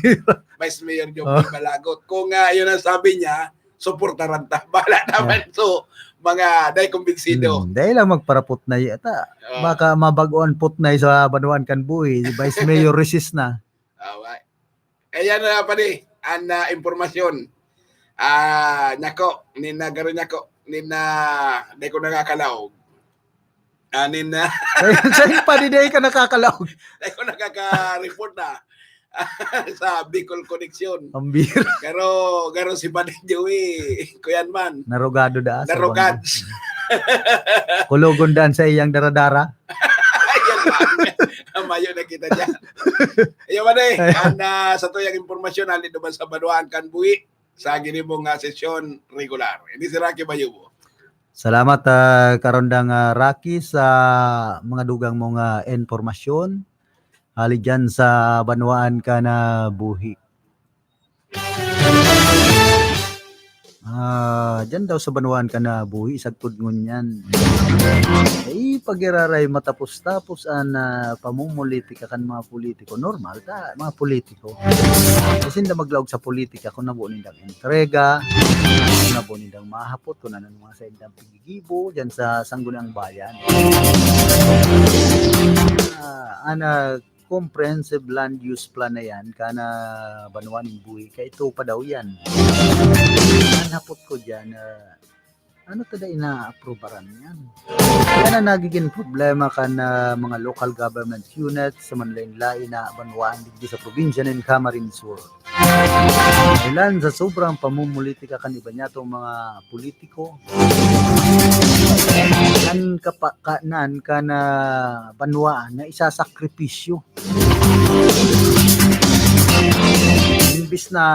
Vice Mayor Jopre Balagot. Kung yun ang sabi niya, suportaran ta. Bala naman. So, mga dahil kumbinsido. Dahil lang magparapot na yata. Baka mabaguan put na sa Banuan Kanbuhi. Vice Mayor resist na. Ayan na pa ni. Ang impormasyon. Nyako. Ninagaro nyako. Dahil ko nakakalaog. Sa'yo pa di ka nakakalaog. Dahil ko nakaka-report na. Sa Bicol Connection. Ambira. Garo si Bading Joey. Kuyan man. Narugado da. Narugad. Kulugon dan sa iyang daradara. Ayan man. Mayo na kita dyan. Ayan man sa tuyang impormasyon, halin naman sa Banuan Kanbuhi sa ginibong sesyon regular. Hindi si Rocky Bayubo. Salamat karondang Rocky sa mga dugang mong informasyon. Hali dyan sa Banuan ka na buhi. Dyan daw sa Banuan ka na buhi, isagtod ngun yan. Pag-iraray matapos-tapos pamumulitika kan mga politiko. Normal ta, mga politiko. Kasi hindi maglaog sa politika kung nabuo nindang entrega, kung nabuo nindang mahapot, kung nanan mga sa indang pigigibo, dyan sa Sangguniang Bayan. Comprehensive land use plan na yan kana Banuan ng buhi kaya ito pa daw yan. Hanapot ko dyan ano tada ina-aprobaran yan. Kaya na nagiging problema ka na mga local government units sa manlain-lain na Banuan digdi sa probinsya ng Camarines Sur. Ilan sa sobrang pamumulitika kan iba niya itong mga politiko kan kapakanan ka na Banuan na isasakripisyo. Imbis na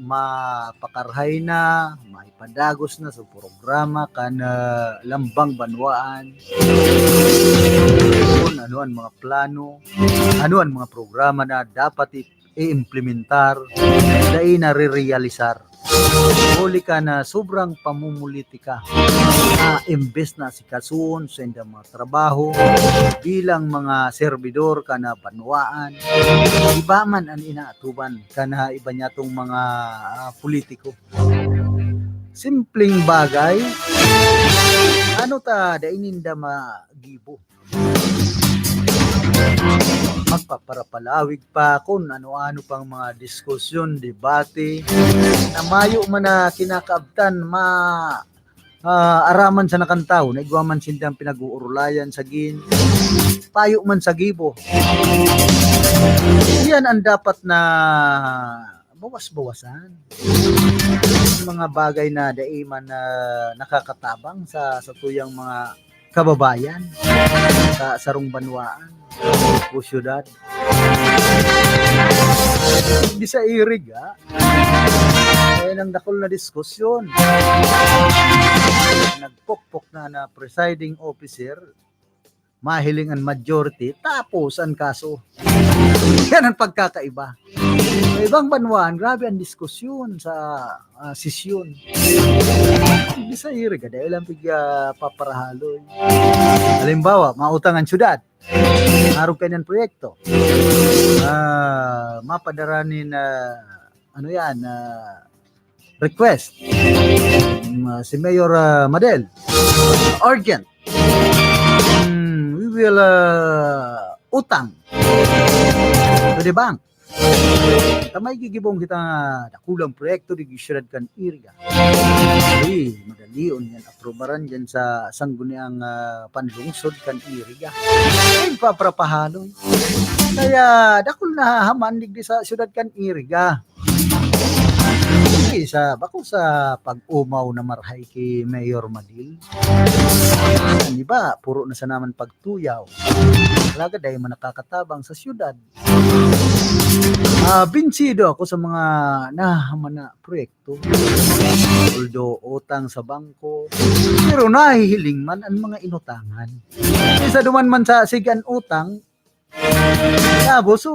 mapakarhay na, maipadagos na sa programa kana lambang banwaan. Kung ano ang mga plano, ano ang mga programa na dapat i-implementar, dahil na re-realisar. Huli ka na sobrang pamumulitika. Imbes na si kasun sa mga trabaho bilang mga servidor ka na banwaan, iba man ang inaatuban ka na iba niya tong mga politiko. Simpleng bagay, ano ta daininda magibo. Magpaparapalawig pa kung ano-ano pang mga diskusyon, debate, na mayo man na kinakaabtan, araman sa nakantaw, naigwa man sindang pinag-uurulayan sa gin, payo man sa gibo. Yan ang dapat na bawas-bawasan. Mga bagay na daiman na nakakatabang sa tuyang mga kababayan sa sarong banwaan o syudad. Hindi sa irig ay nang dakol na diskusyon. Nagpokpok na presiding officer, mahiling ang majority, tapos ang kaso. Yan ang pagkakaiba. Sa ibang banwaan, grabe ang diskusyon sa sesyon. Hindi sa irig, dahil lang paparahaloy. Halimbawa, mautang ang syudad. Araw kayo ng proyekto. Mapadaranin request. Si Mayor Madel. Urgent. We will utang to the bank. Tamay gigibong kita dakulang proyekto di gisyudad kan iriga. Ay, madalion yan aprobaran dyan sa sangguniang panlungsod kan iriga. Ay, paprapahaloy. Kaya dakul na hamandig di sa syudad kan iriga. Bako sa pag-umaw na marhay kay Mayor Madil. Di ba, puro na sa naman pagtuyaw. Talaga dahil man nakakatabang sa syudad. Binsido ako sa mga nahaman na proyekto. Although utang sa bangko, pero nahihiling man ang mga inutangan. Isa duman man sa sigan utang, labo, so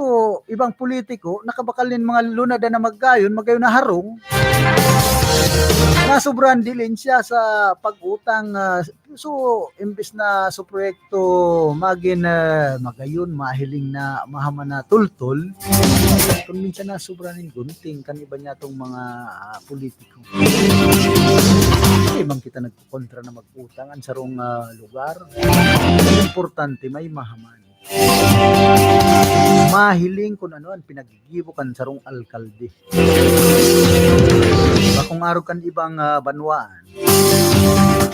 ibang politiko nakabakalin mga lunada na magayon na harong. Nasobrahan dilin siya sa pag-utang. So imbes na sa proyekto magin magayon mahiling na mahaman na tultol, kung minsan na sobrahan gunting kaniba niya tong mga politiko. Hindi man kita nagkontra na mag-utang ang sarong lugar. Importante may mahaman. Mahiling kung ano ang pinagigibukan sarong alkalde. Bakong araw kan ibang banwaan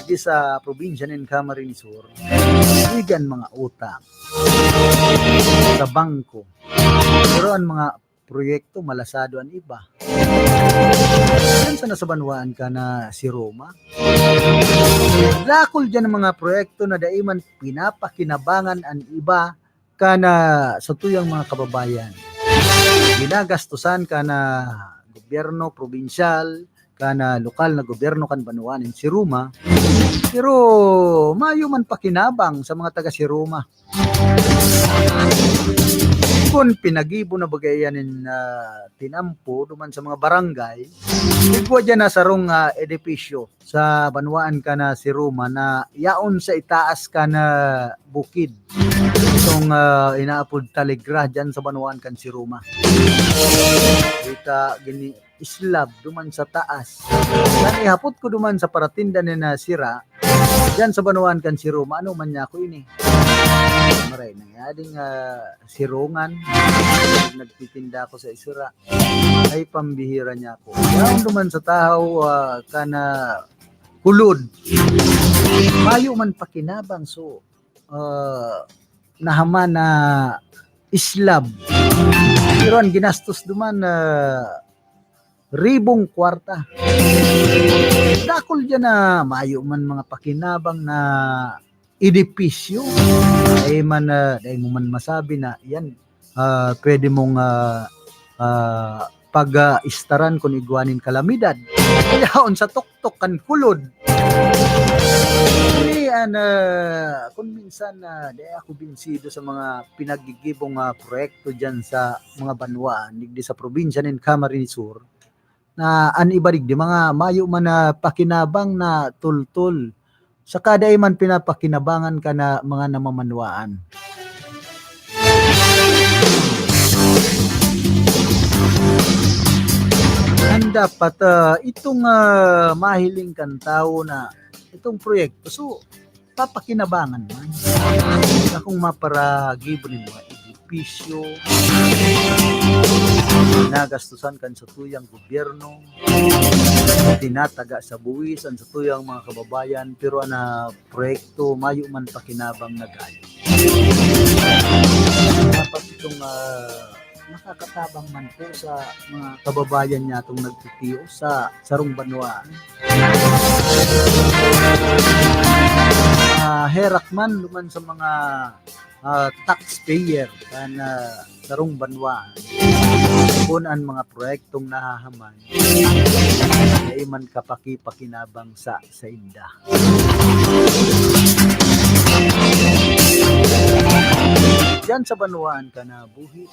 di sa probinsya ng Camarines Sur, igan mga utang sa bangko. Pero ang mga proyekto malasado ang iba. Yan sa nasa banwaan ka na si Roma. Lakol dyan ang mga proyekto na daiman pinapakinabangan ang iba kana sa tuyang mga kababayan. Ginagastusan kana gobyerno probinsyal, kana lokal na gobyerno kan banwaan si Roma. Pero mayo man pakinabang sa mga taga si Roma. Kung pinagibo na bagayanin tinampo duman sa mga barangay, igwa dyan na sarong edipisyo sa banwaan ka na si Roma na yaon sa itaas ka na bukid. Itong inaapod taligra dyan sa banwaan kan si Roma. Kita gini islab duman sa taas. Yan ihapot ko duman sa paratinda ni na sira dyan sa banwaan kan si Roma. Ano man niya ko ini? Maray nangyading sirungan. Nagtitinda ako sa isura. Ay pambihira niya ako. Yan duman sa tao kana kulod. Mayo man pakinabang so nahaman na islab. Pero ang ginastos duman ribong kwarta. Dakol dyan na mayo man mga pakinabang na edipisyo. Ay man dahil mo man masabi na yan pwede mong pag-istaran kung iguanin kalamidad. Kaya sa tuktok kan kulod. Kung minsan di ako binsido sa mga pinagigibong proyekto dyan sa mga banwaan, digdi sa probinsya ng Camarines Sur, na anibarig di mga mayo man na pakinabang na tultul. Sa kada man pinapakinabangan ka na mga namamanwaan. Ang dapat itong mahiling kan tao na itong proyekto, so papakinabangan man. Akong maparagibo ng mga edipisyo, nagastusan kan sa tuyang gobyerno, tinataga sa buwisan sa tuyang mga kababayan, pero proyekto mayo man pakinabang nagayo. Dapat itong nakakatabang man po sa mga kababayan niya itong nagtitiyo sa sarong banwaan. Herak man luman sa mga taxpayer na sarong banwaan. Kung ang mga proyektong nahahaman ay man kapaki-pakinabang sa inda. Diyan sa banwaan ka na buhi.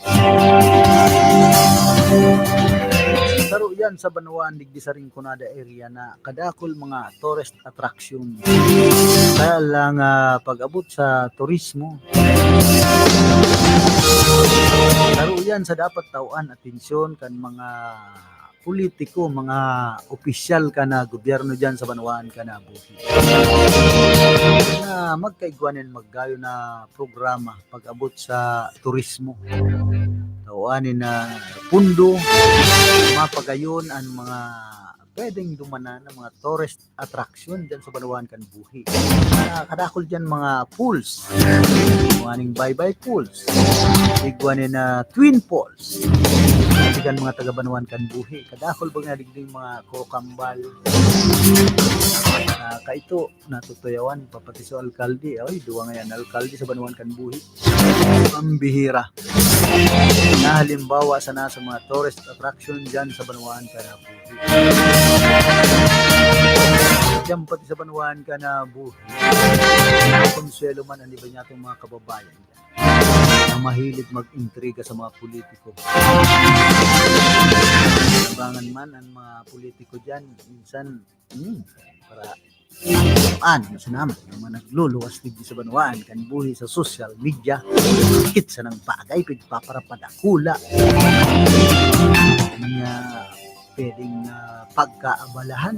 Taro yan sa banwaan digdi sa Rinconada area na kadakol mga tourist attraction. Kaya lang pag-abot sa turismo. Taro yan sa dapat tauan atensyon kan mga politiko, mga opisyal ka na gobyerno dyan sa banwaan ka na buhi. Na magkaigwanin maggayo na programa pag-abot sa turismo. Tauanin na pundo, mapagayon ang mga pwedeng dumanan ng mga tourist attraction dyan sa banwaan kan buhi. Kadakol dyan mga pools, mga bye-bye pools, igwanin na twin pools, digan mga taga-banwaan kan buhi. Kadakol ba nga digding mga kokambal. Kaito natutuyawan papati sa alkalde. Ay, duwa ngayon alkalde sa banwaan kan buhi. Ang bihira. Na halimbawa sa nasa mga tourist attraction dyan sa banwaan kan buhi. Diyan pati sa banwaan kan buhi. Konsuelo man ang iba niya itong mga kababayan dyan. Na mahilig mag-intriga sa mga politiko. Nabangan man ang mga politiko dyan, minsan, para masanaman, yung mga nagluluwas digdi sa banwaan, kan buhi sa social media, kitsa ng bagay, pagpaparapadakula, mga pwedeng pagkaabalahan,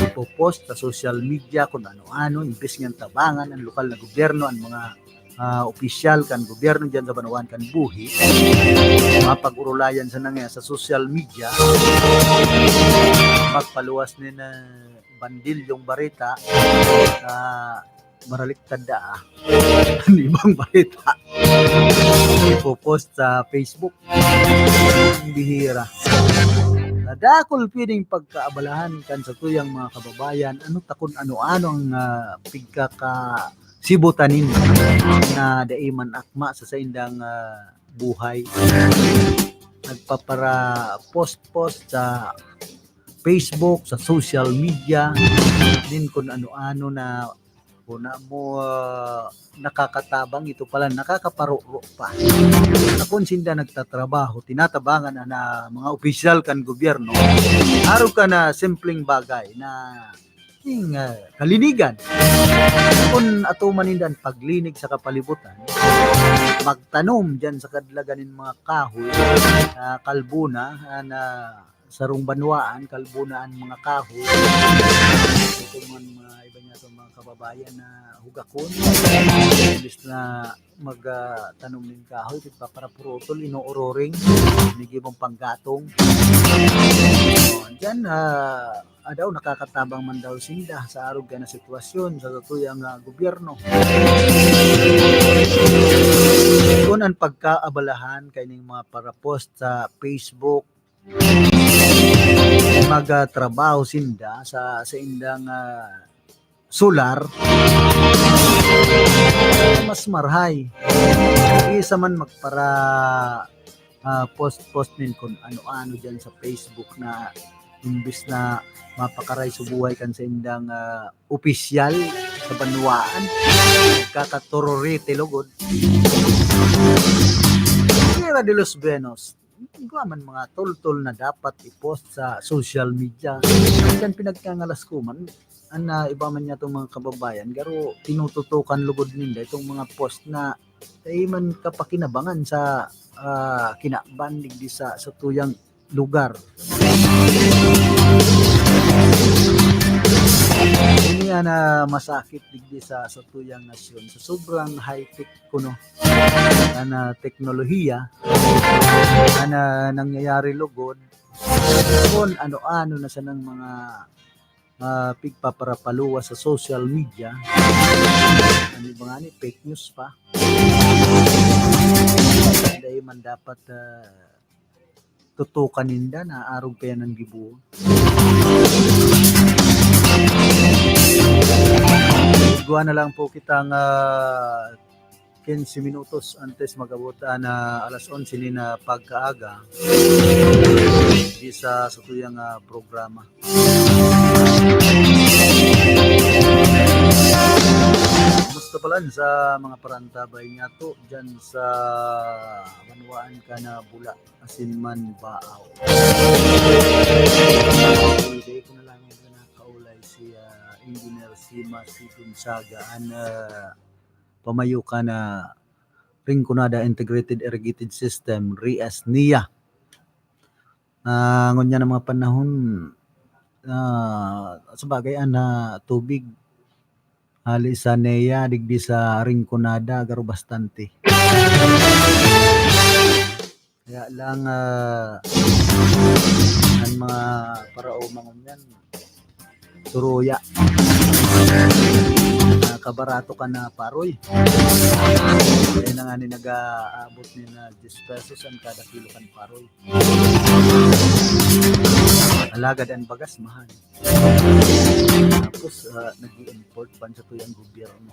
ipopost sa social media kung ano-ano, imbes ng tabangan ang lokal na gobyerno, ang mga opisyal kan gobyerno dyan sa banwaan kan buhi, mapag-urulayan sa nangyay sa social media, pagpaluwas ni na bandil yung barita maraliktad ang ibang barita ipopost sa Facebook. Ang bihira. Nadakol piling pagkaabalahan kan sa tuyang mga kababayan, takon ano-ano ang pigkaka sibutanin na daiman akma sa indang buhay. Nagpapara post sa Facebook, sa social media, din kung ano-ano na una mo nakakatabang, ito pala nakakaparuro pa. Kung sinda nagtatrabaho, tinatabangan na mga opisyal kan gobyerno, araw ka na simpleng bagay na kalinigan. Kung ato manindan paglinig sa kapalibutan, magtanom dyan sa kadlaganin mga kahoy, kalbuna na sarong banwaan, kalbunaan mga kahoy. Ito man mga iba niya itong mga kababayan na hugakon. Imbis na magtanom ng kahoy, paparapurotol, inuuroring, nagibang panggatong. Diyan, daw nakakatabang man daw sinda sa arog na sitwasyon sa tutuyang gobyerno. Kung ang pagkaabalahan kayong mga parapost sa Facebook, magtrabaho sinda sa indang solar, mas marhay. Isa man magpara post din kung ano-ano dyan sa Facebook na imbis na mapakaray sa buhay kan sa indang opisyal sa banwaan kakatororite lugod Mira de los Buenos man mga tol-tol na dapat i-post sa social media yan pinagkangalas ko man iba man niya itong mga kababayan garo tinututukan lugod ninda itong mga post na man kapakinabangan sa kinabandig di sa tuyang lugar. Ini na masakit digdi sa tuyang nasyon sa sobrang high-tech kuno na teknolohiya na nangyayari lugod kung ano-ano na sa ng mga pigpaparapaluwa sa social media ano ba nga ni fake news pa dahil man dapat tutukan ninda na arog kaya ng gibuo. Gawa na lang po kitang 15 minutos antes mag-abot na alas 11 ni na pagkaaga di sa tuyang programa. Kumusta pala sa mga parantabay niya to dyan sa Banwaan ka na Bula Asinman Baaw. Hindi ko na lang nakaulay si Engineer Sima si Gonzaga pamayo ka na Rinconada Integrated Irrigated System RIAS NIA. Ngunya ng mga panahon sa bagay na tubig hali sa NEA digdi sa Rinconada garo bastante kaya lang ang mga parao mangunyan turuya kabarato ka na paroy kaya na nga ni nag-aabot ni na 10 pesos ang kada kilo kan paroy alagad ang bagas mahal tapos nag-i-import pa sa tuyang gobyerno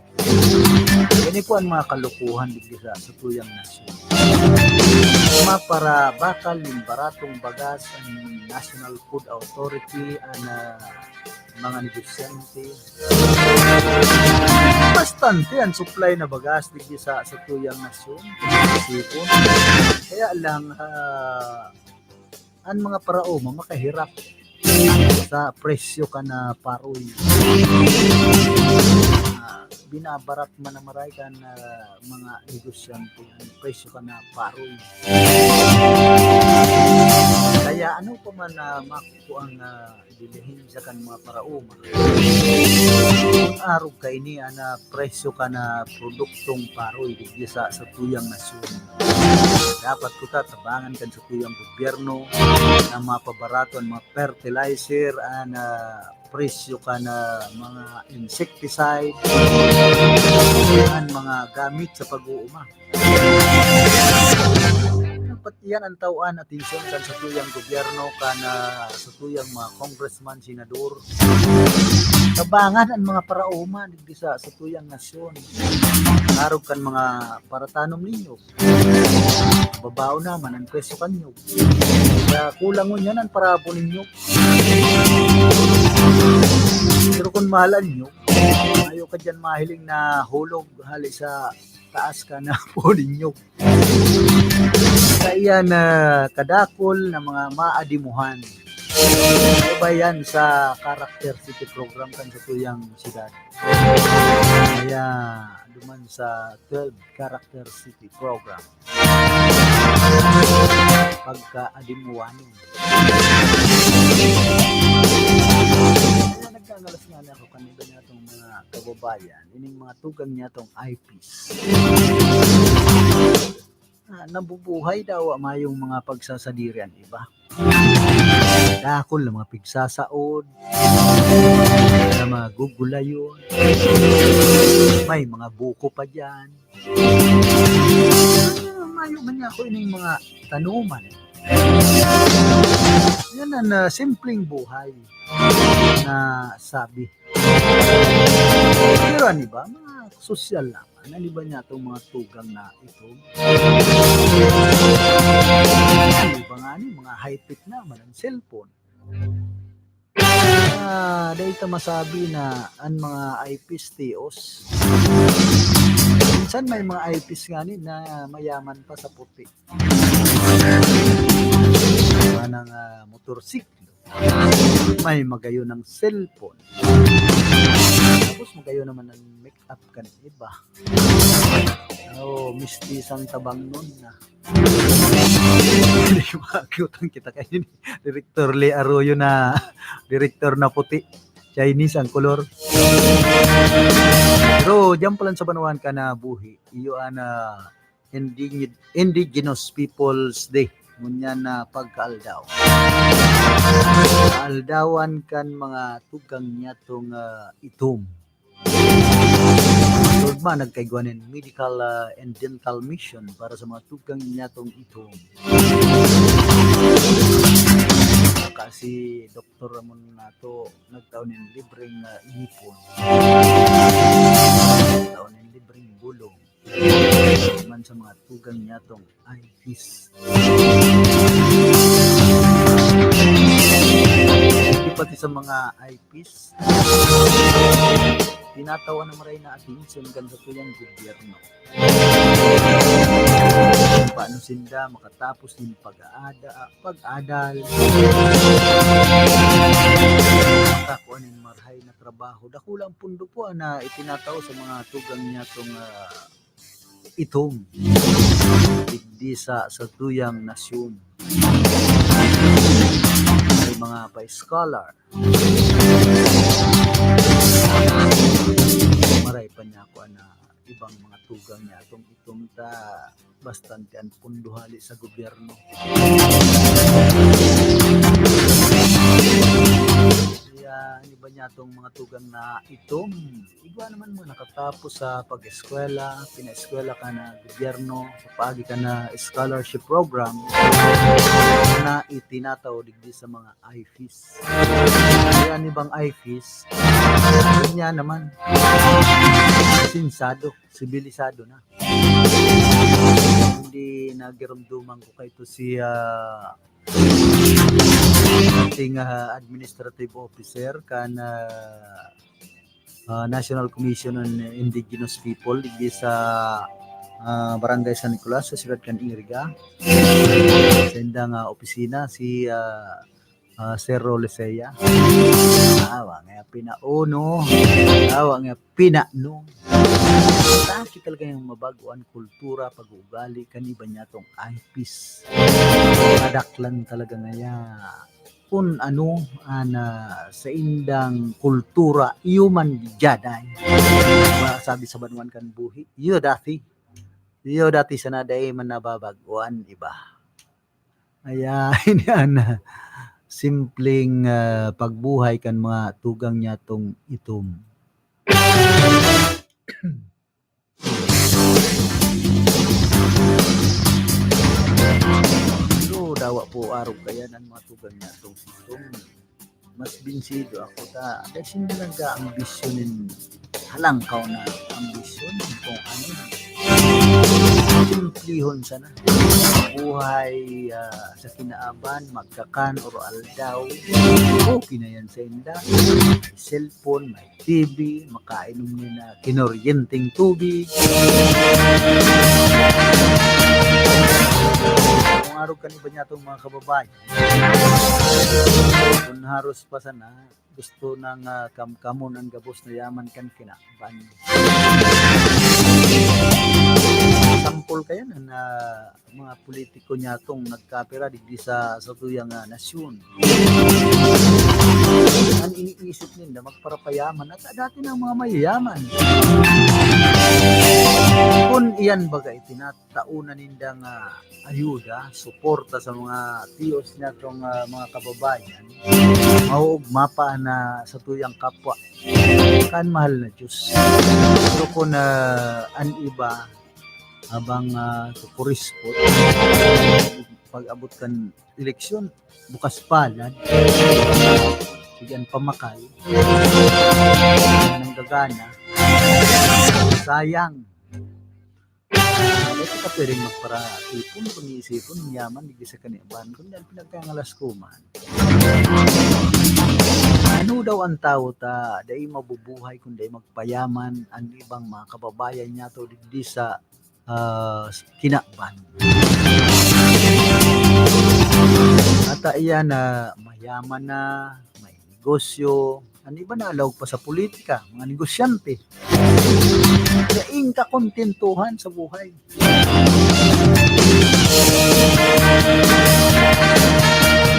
yan po ang mga kalukuhan digdi sa tuyang nasyon para bakal yung baratong bagas ang National Food Authority mga negosyante bastante ang supply na bagas digdi sa tuyang nasyon kaya lang ang mga parao makahirap sa presyo ka na paroy binabarat man na maray ka na mga negosyante ang presyo ka na paroy kaya ano pa man na makukuha ang bilihin sa kan mga parao arog kay ni na presyo ka na produktong paroy digdi sa tuyang nasyon dapat ko tatabangan kan sa tuyang gobyerno na mapabarato ang mga fertilizer presyo ka na mga insecticide ang mga gamit sa pag-uuma dapat yan ang tauan atensyon kan sa tuyang gobyerno kana sa tuyang mga congressman, senador tabangan ang mga parauma digdi sa tuyang nasyon arog kan mga paratanom ninyo babaw naman ang presyo kanyo kaya kulang mo yan ang parabo ninyo pero kung mahalan nyo ayaw ka dyan mahiling na hulog hali sa taas ka na po ninyo kaya na kadakol na mga maadimuhan iba yan sa character city program kan sa tuyang siyudad kaya duman sa 12 character city program pagka-adimuhan kaya nagkagalas nga na ako kanina niya itong mga kababayan ining mga tugang niya itong eyepiece nabubuhay daw mayong mga pagsasadirian iba dakol na mga pigsasaod na mga gugulayon may mga buko pa dyan mayo man niya ako ining mga tanuman yan ang simpleng buhay na sabi pero ano ba mga sosyal naman ano ba niya itong mga tugang na ito high-tech naman ang cellphone. Dahil ta masabi na ang mga eyepiece tios. Minsan may mga eyepiece nga na mayaman pa sa puti. Ng motorsiklo. May magayo ng cellphone. Tapos magayo naman ng make-up kan iba. Mistisang tabang nun na. Hindi makakutang kita kayo ni Director Lee Arroyo na director na puti. Chinese ang color. Pero diyan pala sa Banawan ka na buhi. Iyo na Indigenous Peoples Day. Ngunyan na pagkaaldaw. Aldawan kan mga tugang niya tong itom. Lord man, nagkaigwanin medical and dental mission para sa mga tugang niya tong itom. Kasi Dr. Ramon nato nagtaon ng libreng ipon. Nagtaon ng libreng bulong. Man sa mga tugang niya tong eyepiece. Hindi pati sa mga eyepiece. Tinatawa na maray na atensyon kan sa tuyang gobyerno. Paano sinda makatapos din pag-adal. Makakuanin marhay na trabaho. Dakulang pundo po na itinataw sa mga tugang niya tong itom. Digdi sa tuyang nasyon. May mga pa-scholar. Maray pa niya ako na ibang mga tugang niya itong itom ta bastante ang punduhali sa gobyerno. Kaya iba niya itong mga tugang na itom. Iba naman mo nakatapos sa pag-eskwela, pina-eskwela ka na gobyerno, pagi ka na scholarship program na itinataw digdi sa mga eyepiece. Kaya ibang eyepiece, niya naman sibilisado na. Hindi nagirumduman ko kay to si ating administrative officer kan National Commission on Indigenous People digdi sa Barangay San Nicolas sa Sirat kan Iriga. Sa indang opisina si Sir Rolesea. Awa nga pinauno, awa nga pinano. Taki talaga yung mabaguan kultura, pag-uugali, kaniba niya tong eyepiece. Madaklan talaga ngaya. Kung ano, sa indang kultura, human jaday. Sabi sa Banuan kan buhi, iyo dati sa naday man nababaguan, iba. Kaya, yan simpleng pagbuhay kan mga tugang niya tong itom. So, dawa po araw kaya ng mga tugang niya tong itom. Mas binsido ako ta. Kasi hindi nag-ambisyonin halangkaw na ambisyon kung ano. Simplihon sana. Buhay sa kinaaban, magkakan or aldaw. Okay na yan sa inda. May cellphone, may TV, makainom nyo na kinoryenteng tubig. Kung araw ka ba niya itong mga kababayan? Kung haros pa sana, gusto ng kamkamon ang gabos na yaman kan kinaban. Sampol kaya na mga politiko niya itong nagkapira digdi sa tuyang nasyon. Ang iniisip nila magparapayaman at dati ng mga mayayaman. Kung iyan baga itinataunan nindang ayuda, suporta sa mga tiyos niya itong mga kababayan, mauugmapa na sa tuyang kapwa. Kan mahal na Diyos. Pero kung an iba, habang kupurispot, pag-abot kan eleksyon, bukas palad, bigyan pamakal, ng gagana, sayang. Ito ka pwedeng magpara-ipon kung iisipon ng yaman digdi sa kaniban kung dahil pinagkangalas ko man. Ano daw ang tao ta dahil mabubuhay kung dahil magpayaman ang ibang mga kababayan niya to digdi sa kinaban. At iyan na mayaman na, may negosyo, ang iba na alaw pa sa politika, mga negosyante. Daing kakontentuhan sa buhay.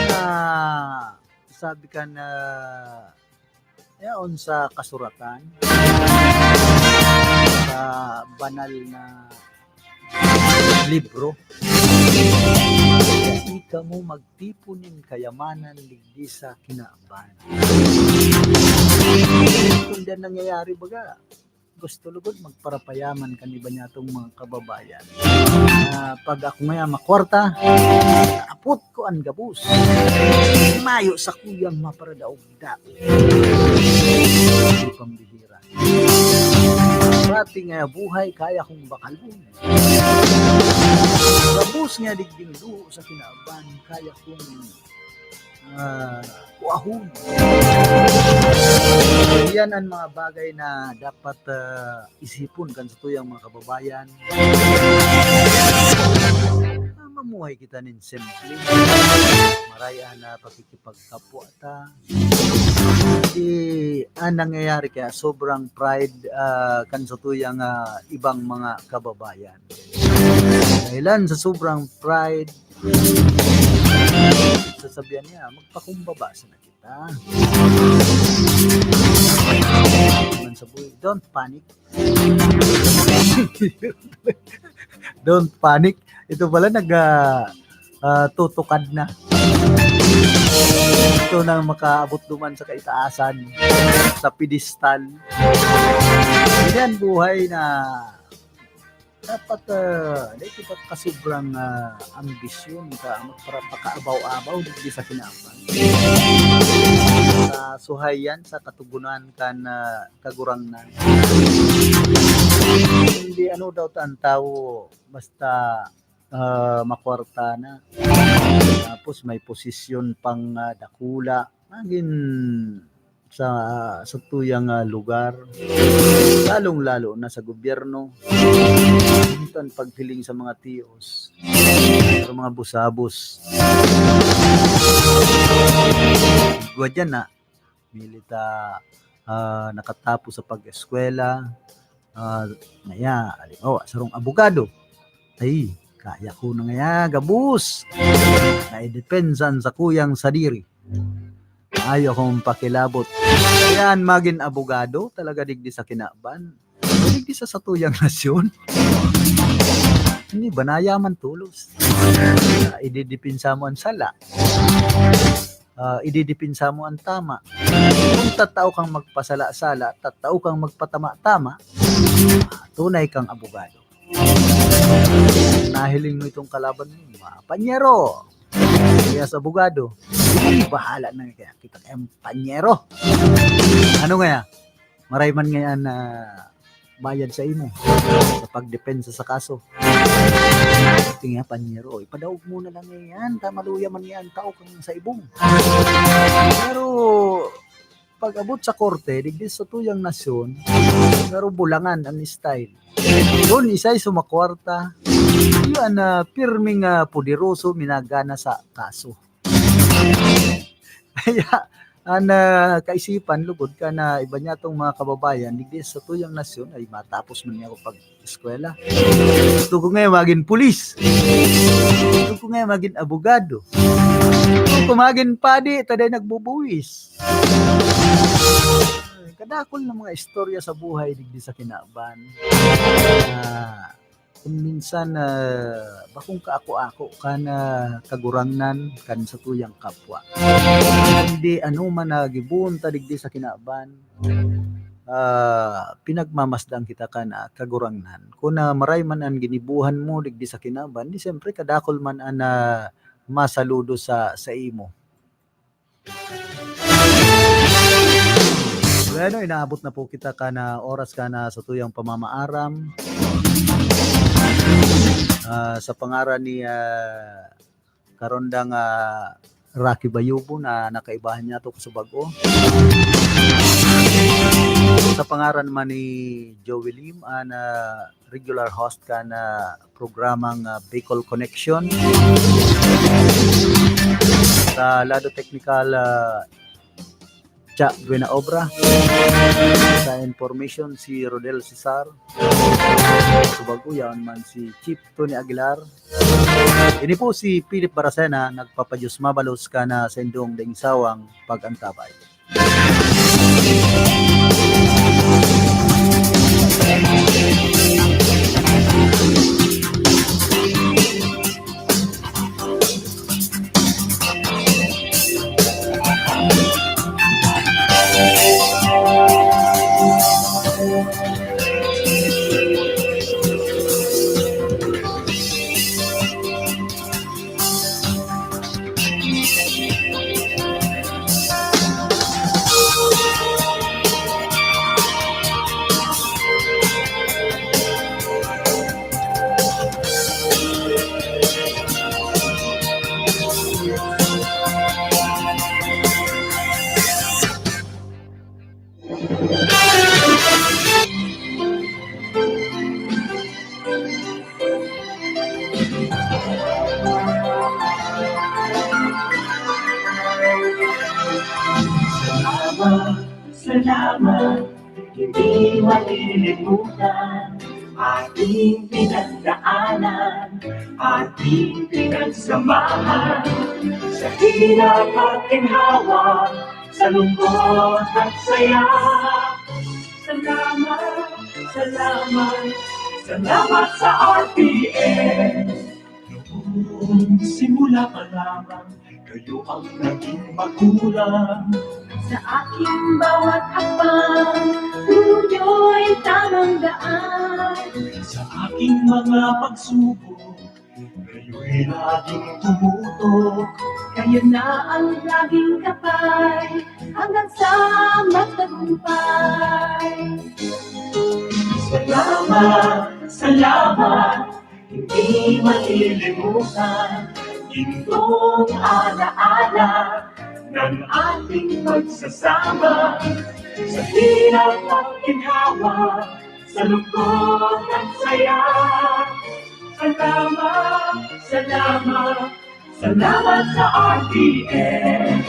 Na sabi ka na yaon sa kasuratan, sa banal na libro, ika mo magtipunin kayamanan ligdi sa kinaaban. Kung diyan nangyayari baga, gusto lugod magparapayaman kaniba niya itong mga kababayan. Pag ako ngayon makwarta, apot ko ang gabus. Mayo sa kuyang maparadaog da. Hindi pambihira. Pati nga buhay kaya kong bakalun. Gabus nga digding luho sa kinaaban, kaya kong kuahon. Yan ang mga bagay na dapat isipon kan sa tuyang mga kababayan. Mamuhay kita nin simple. Maraya na pakikipagkapwa ta. Hindi nangyayari kaya sobrang pride kan sa tuyang ibang mga kababayan. Dahilan sa sobrang pride, sasabihan niya, magpakumbaba na kita. Sa buhay, don't panic. Don't panic. Ito pala tutukad na. Ito nang makaabot duman sa kaitaasan, sa pedestal. Yan buhay na dapat dapat kasubrang ambisyon ka para pakaabaw-abaw di sa kinaban. Sa suhayan sa katugunan kan kagurangnan. Hindi ano daw ang tao basta makwarta na. Tapos may posisyon pang dakula. Magin sa tuyang lugar, lalong-lalo na sa gobyerno. Ito ang paghiling sa mga tiyos, sa mga busabos. Igwa dyan na, milita nakatapos sa pag-eskwela, sarong abogado, ay, kaya ko na nga gabus, naidepensan sa kuyang sadiri. Ayaw kong pakilabot. Yan maging abogado, talaga digdi sa kinaban. Digdi sa satuyang nasyon. Hindi ba nayaman tulos? Ididipinsa mo ang sala. Ididipinsa mo ang tama. Kung tatao kang magpasala-sala, tatao kang magpatama-tama, tunay kang abogado. Nahiling mo itong kalaban mo, panyero. Kaya sa abogado, bahala na kaya kita kayang panyero. Ano nga maray man ngayon na bayad sa imo sa pagdepensa sa kaso. Tingnan panyero, ipadaog mo na lang yan, tamaluya man yan, tao kang sa ibong. Pero pag abot sa korte, digdi sa tuyang nasyon, pero bulangan ang style. Doon isa'y sumakwarta, yun pirming poderoso minagana sa kaso. Kaya kaisipan lugod ka na iba niya tong mga kababayan digdi sa tuyang nasyon ay matapos man niya ako pag-eskwela. Gusto ko ngayon maging pulis. Gusto ko ngayon maging abogado. Gusto ko maging padi, taday nagbubuwis. Kadakol ng mga istorya sa buhay digdi sa kinaban. Kung minsan bakong kaako-ako kan kagurangnan kan sa tuyang kapwa. Hindi man gibunta digdi sa kinaban. Pinagmamasdan kita kan kagurangnan. Kung maray man ang ginibuhan mo digdi sa kinaban, di siyempre kadakol man ang masaludo sa imo. Bueno, inaabot na po kita ka na oras ka na sa tuyang pamamaaram. Sa pangaran ni karondang Rocky Bayubo na nakaibahan niya to sa bago. Sa pangaran man ni Joey Lim na regular host ka na programang Bicol Connection. Sa lado technical Cha Buena Obra. Sa information si Rodel Cesar. Sa bago yan man si Chief Tony Aguilar. Ini po si Philip Baracena, nagpapadyos mabalos ka na sa indong daing-sawang pag-antabay. Salamat, hindi malilimutan ating pinagdaanan, ating pinagsamahan sa hirap at ginhawa, sa lungkot at saya. Salamat, salamat, salamat sa RPN. Noong simula pa lamang, kayo ang naging magulang. Sa aking bawat hakbang, tunyo'y tamang daan. Sa aking mga pagsubok, kayo'y laging tumutok. Kayo na ang laging kapay, hanggang sa magtagumpay. Salamat, salamat, hindi malilimutan itong alaala ng ating pagsasama sa hirap at ginhawa, sa lungkot at saya. Salamat, salamat, salamat sa RPN.